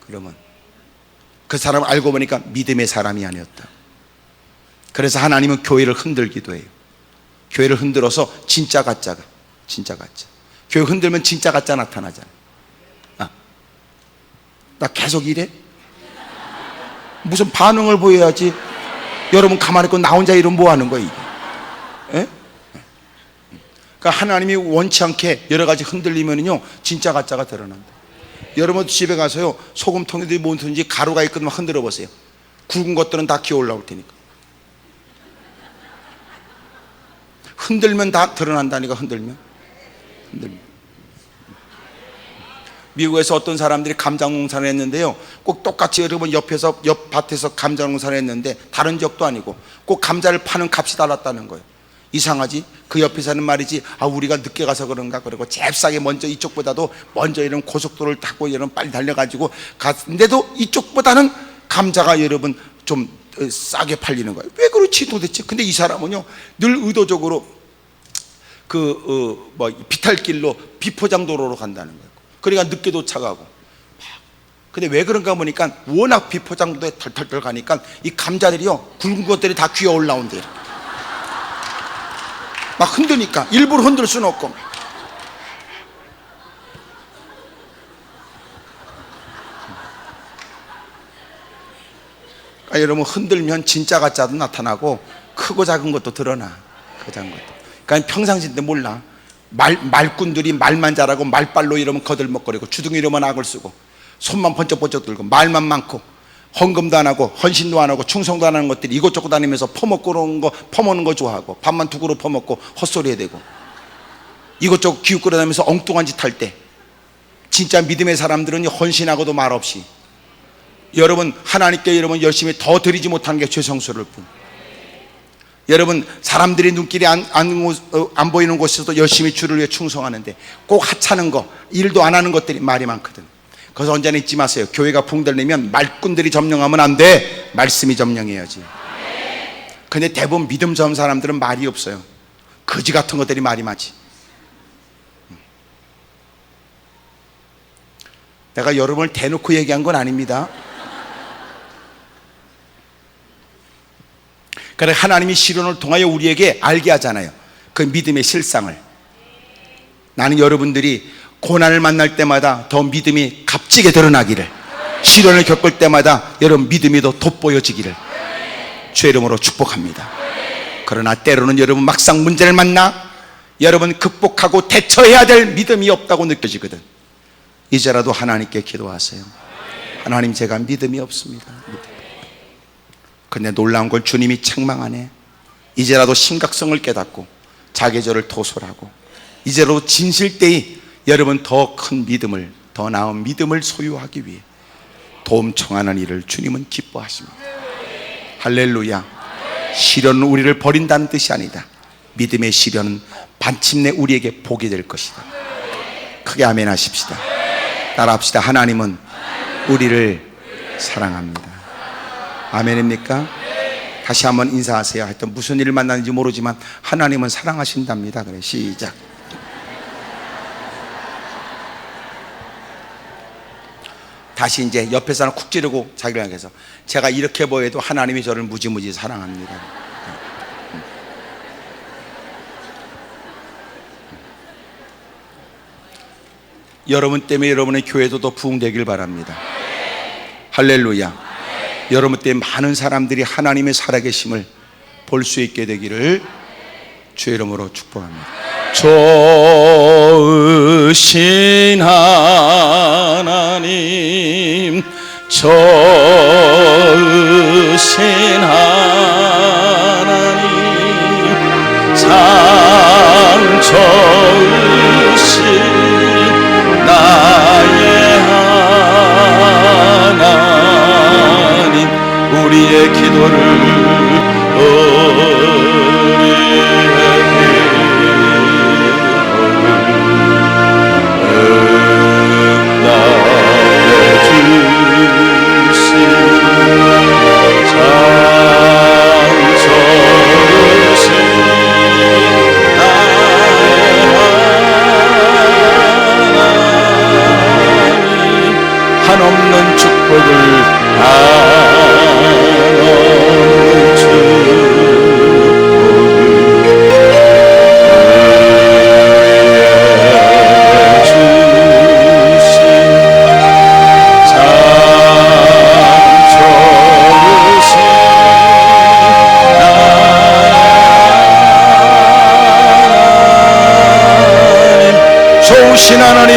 그러면 그 사람 알고 보니까 믿음의 사람이 아니었다. 그래서 하나님은 교회를 흔들기도 해요. 교회를 흔들어서 진짜 가짜가, 진짜 가짜. 교회 흔들면 진짜 가짜 나타나잖아. 나 계속 이래? 무슨 반응을 보여야지. 여러분 가만히 있고 나 혼자 이러면 뭐 하는 거야 이게? 예? 그러니까 하나님이 원치 않게 여러 가지 흔들리면요 진짜 가짜가 드러난다. 여러분 집에 가서요 소금통에도 뭐든지 가루가 있거든 흔들어 보세요. 굵은 것들은 다 기어 올라올 테니까. 흔들면 다 드러난다니까. 흔들면. 미국에서 어떤 사람들이 감자 농사를 했는데요, 꼭 똑같이 여러분 옆 밭에서 감자 농사를 했는데 다른 지역도 아니고 꼭 감자를 파는 값이 달랐다는 거예요. 이상하지? 그 옆에서 하는 말이지, 우리가 늦게 가서 그런가. 그러고 잽싸게 먼저 이쪽보다도 먼저 이런 고속도로를 타고 이런 빨리 달려가지고 갔는데도 이쪽보다는 감자가 여러분 좀 싸게 팔리는 거예요. 왜 그렇지 도대체? 근데 이 사람은요 늘 의도적으로 비탈길로 비포장도로로 간다는 거예요. 그러니까 늦게 도착하고. 근데 왜 그런가 보니까 워낙 비포장도에 털털털 가니까 이 감자들이요 굵은 것들이 다 귀어 올라온대. 막 흔드니까 일부러 흔들 수는 없고. 그러니까 여러분 흔들면 진짜 가짜도 나타나고 크고 작은 것도 드러나. 크고 작은 것도. 그러니까 평상시 때 몰라. 말꾼들이 말만 잘하고 말발로 이러면 거들먹거리고 주둥이 이러면 악을 쓰고 손만 번쩍번쩍 들고 말만 많고 헌금도 안 하고 헌신도 안 하고 충성도 안 하는 것들이 이곳저곳 다니면서 퍼먹는 거 좋아하고 밥만 두 그릇 퍼먹고 헛소리해 대고 이것저것 기웃거려 다니면서 엉뚱한 짓 할 때 진짜 믿음의 사람들은 헌신하고도 말없이 여러분 하나님께 여러분 열심히 더 드리지 못한 게 죄성스러울 뿐. 여러분 사람들이 눈길이 안 보이는 곳에서도 열심히 주를 위해 충성하는데 꼭 하찮은 거 일도 안 하는 것들이 말이 많거든. 그래서 언제나 잊지 마세요. 교회가 붕들리면 말꾼들이 점령하면 안 돼. 말씀이 점령해야지. 근데 대부분 믿음 좋은 사람들은 말이 없어요. 거지 같은 것들이 말이 많지. 내가 여러분을 대놓고 얘기한 건 아닙니다. 그래 하나님이 시련을 통하여 우리에게 알게 하잖아요. 그 믿음의 실상을. 나는 여러분들이 고난을 만날 때마다 더 믿음이 값지게 드러나기를, 시련을 겪을 때마다 여러분 믿음이 더 돋보여지기를 주의 이름으로 축복합니다. 그러나 때로는 여러분 막상 문제를 만나 여러분 극복하고 대처해야 될 믿음이 없다고 느껴지거든. 이제라도 하나님께 기도하세요. 하나님 제가 믿음이 없습니다. 근데 놀라운 걸 주님이 책망하네. 이제라도 심각성을 깨닫고 자기절을 토설하고 이제라도 진실되이 여러분 더 큰 믿음을, 더 나은 믿음을 소유하기 위해 도움 청하는 일을 주님은 기뻐하십니다. 할렐루야. 시련은 우리를 버린다는 뜻이 아니다. 믿음의 시련은 반침내 우리에게 복이 될 것이다. 크게 아멘 하십시다. 따라합시다. 하나님은 우리를 사랑합니다. 아멘입니까? 다시 한번 인사하세요. 하여튼 무슨 일을 만나는지 모르지만 하나님은 사랑하신답니다. 그래 시작. 다시 이제 옆에 사람 쿡 찌르고 자기를 향해서 제가 이렇게 보여도 하나님이 저를 무지무지 사랑합니다. 여러분 때문에 여러분의 교회도 더 부흥되길 바랍니다. 할렐루야. 여러분 때문에 많은 사람들이 하나님의 살아계심을 볼 수 있게 되기를 주의 이름으로 축복합니다. 좋으신 하나님, 좋으신 하나님, 참 좋으신 나의 하나님, 우리의 기도를 한없는 축복을 한없는 좋으신 하나님,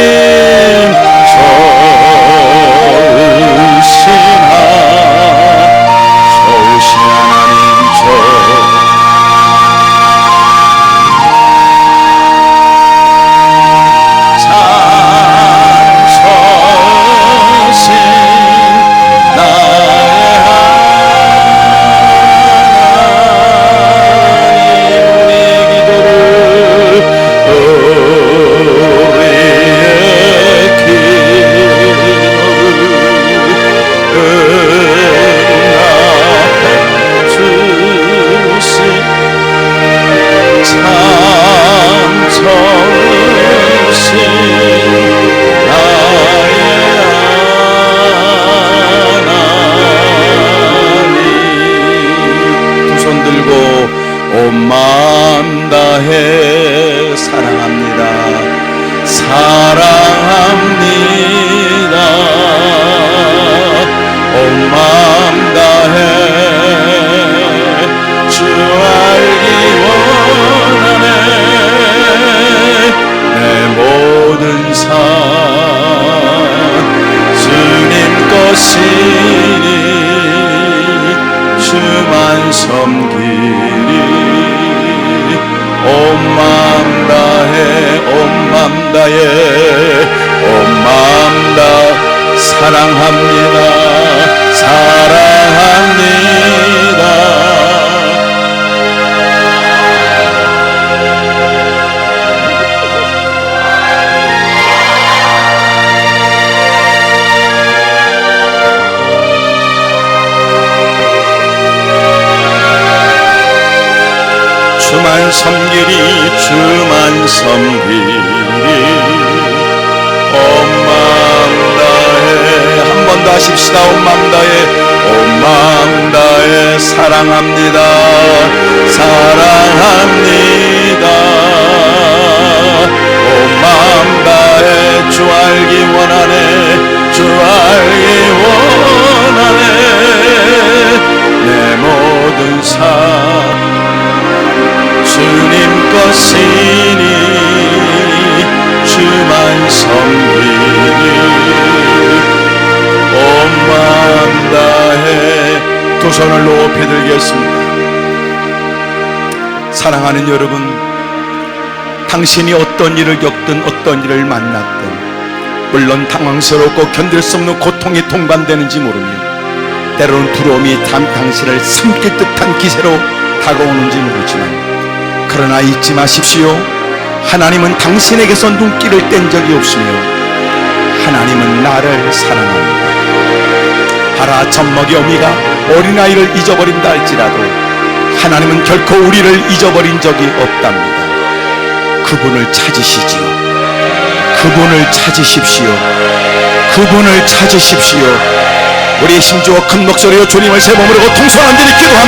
사랑합니다. 온 마음 다해 주 알기 원하네. 내 모든 삶 주님 것이니 주만 섬기리. 온 마음 다해 온 마음 다해 온 마음 다 사랑합니다. 사랑합니다. 주만 섬기리 주만 섬기리. 온 마음 다해 한 번 더 하십시다. 온 마음 다해 온 마음 다해 사랑합니다. 사랑합니다. 온 마음 다해 주 알기 원하네. 주 알기 원하네. 내 모든 삶 주님 것이니 주만 섬기니. 온 마음 다해 두 손을 높이 들겠습니다. 사랑하는 여러분, 당신이 어떤 일을 겪든 어떤 일을 만났든 물론 당황스럽고 견딜 수 없는 고통이 동반되는지 모르며 때로는 두려움이 당신을 삼킬 듯한 기세로 다가오는지 모르지만 그러나 잊지 마십시오. 하나님은 당신에게서 눈길을 뗀 적이 없으며 하나님은 나를 사랑합니다. 하라 젖먹이 어미가 어린아이를 잊어버린다 할지라도 하나님은 결코 우리를 잊어버린 적이 없답니다. 그분을 찾으시지요. 그분을 찾으십시오. 그분을 찾으십시오. 우리의 심지어 큰 목소리로 주님을 세 몸으로 통성한 들이 기도합니다.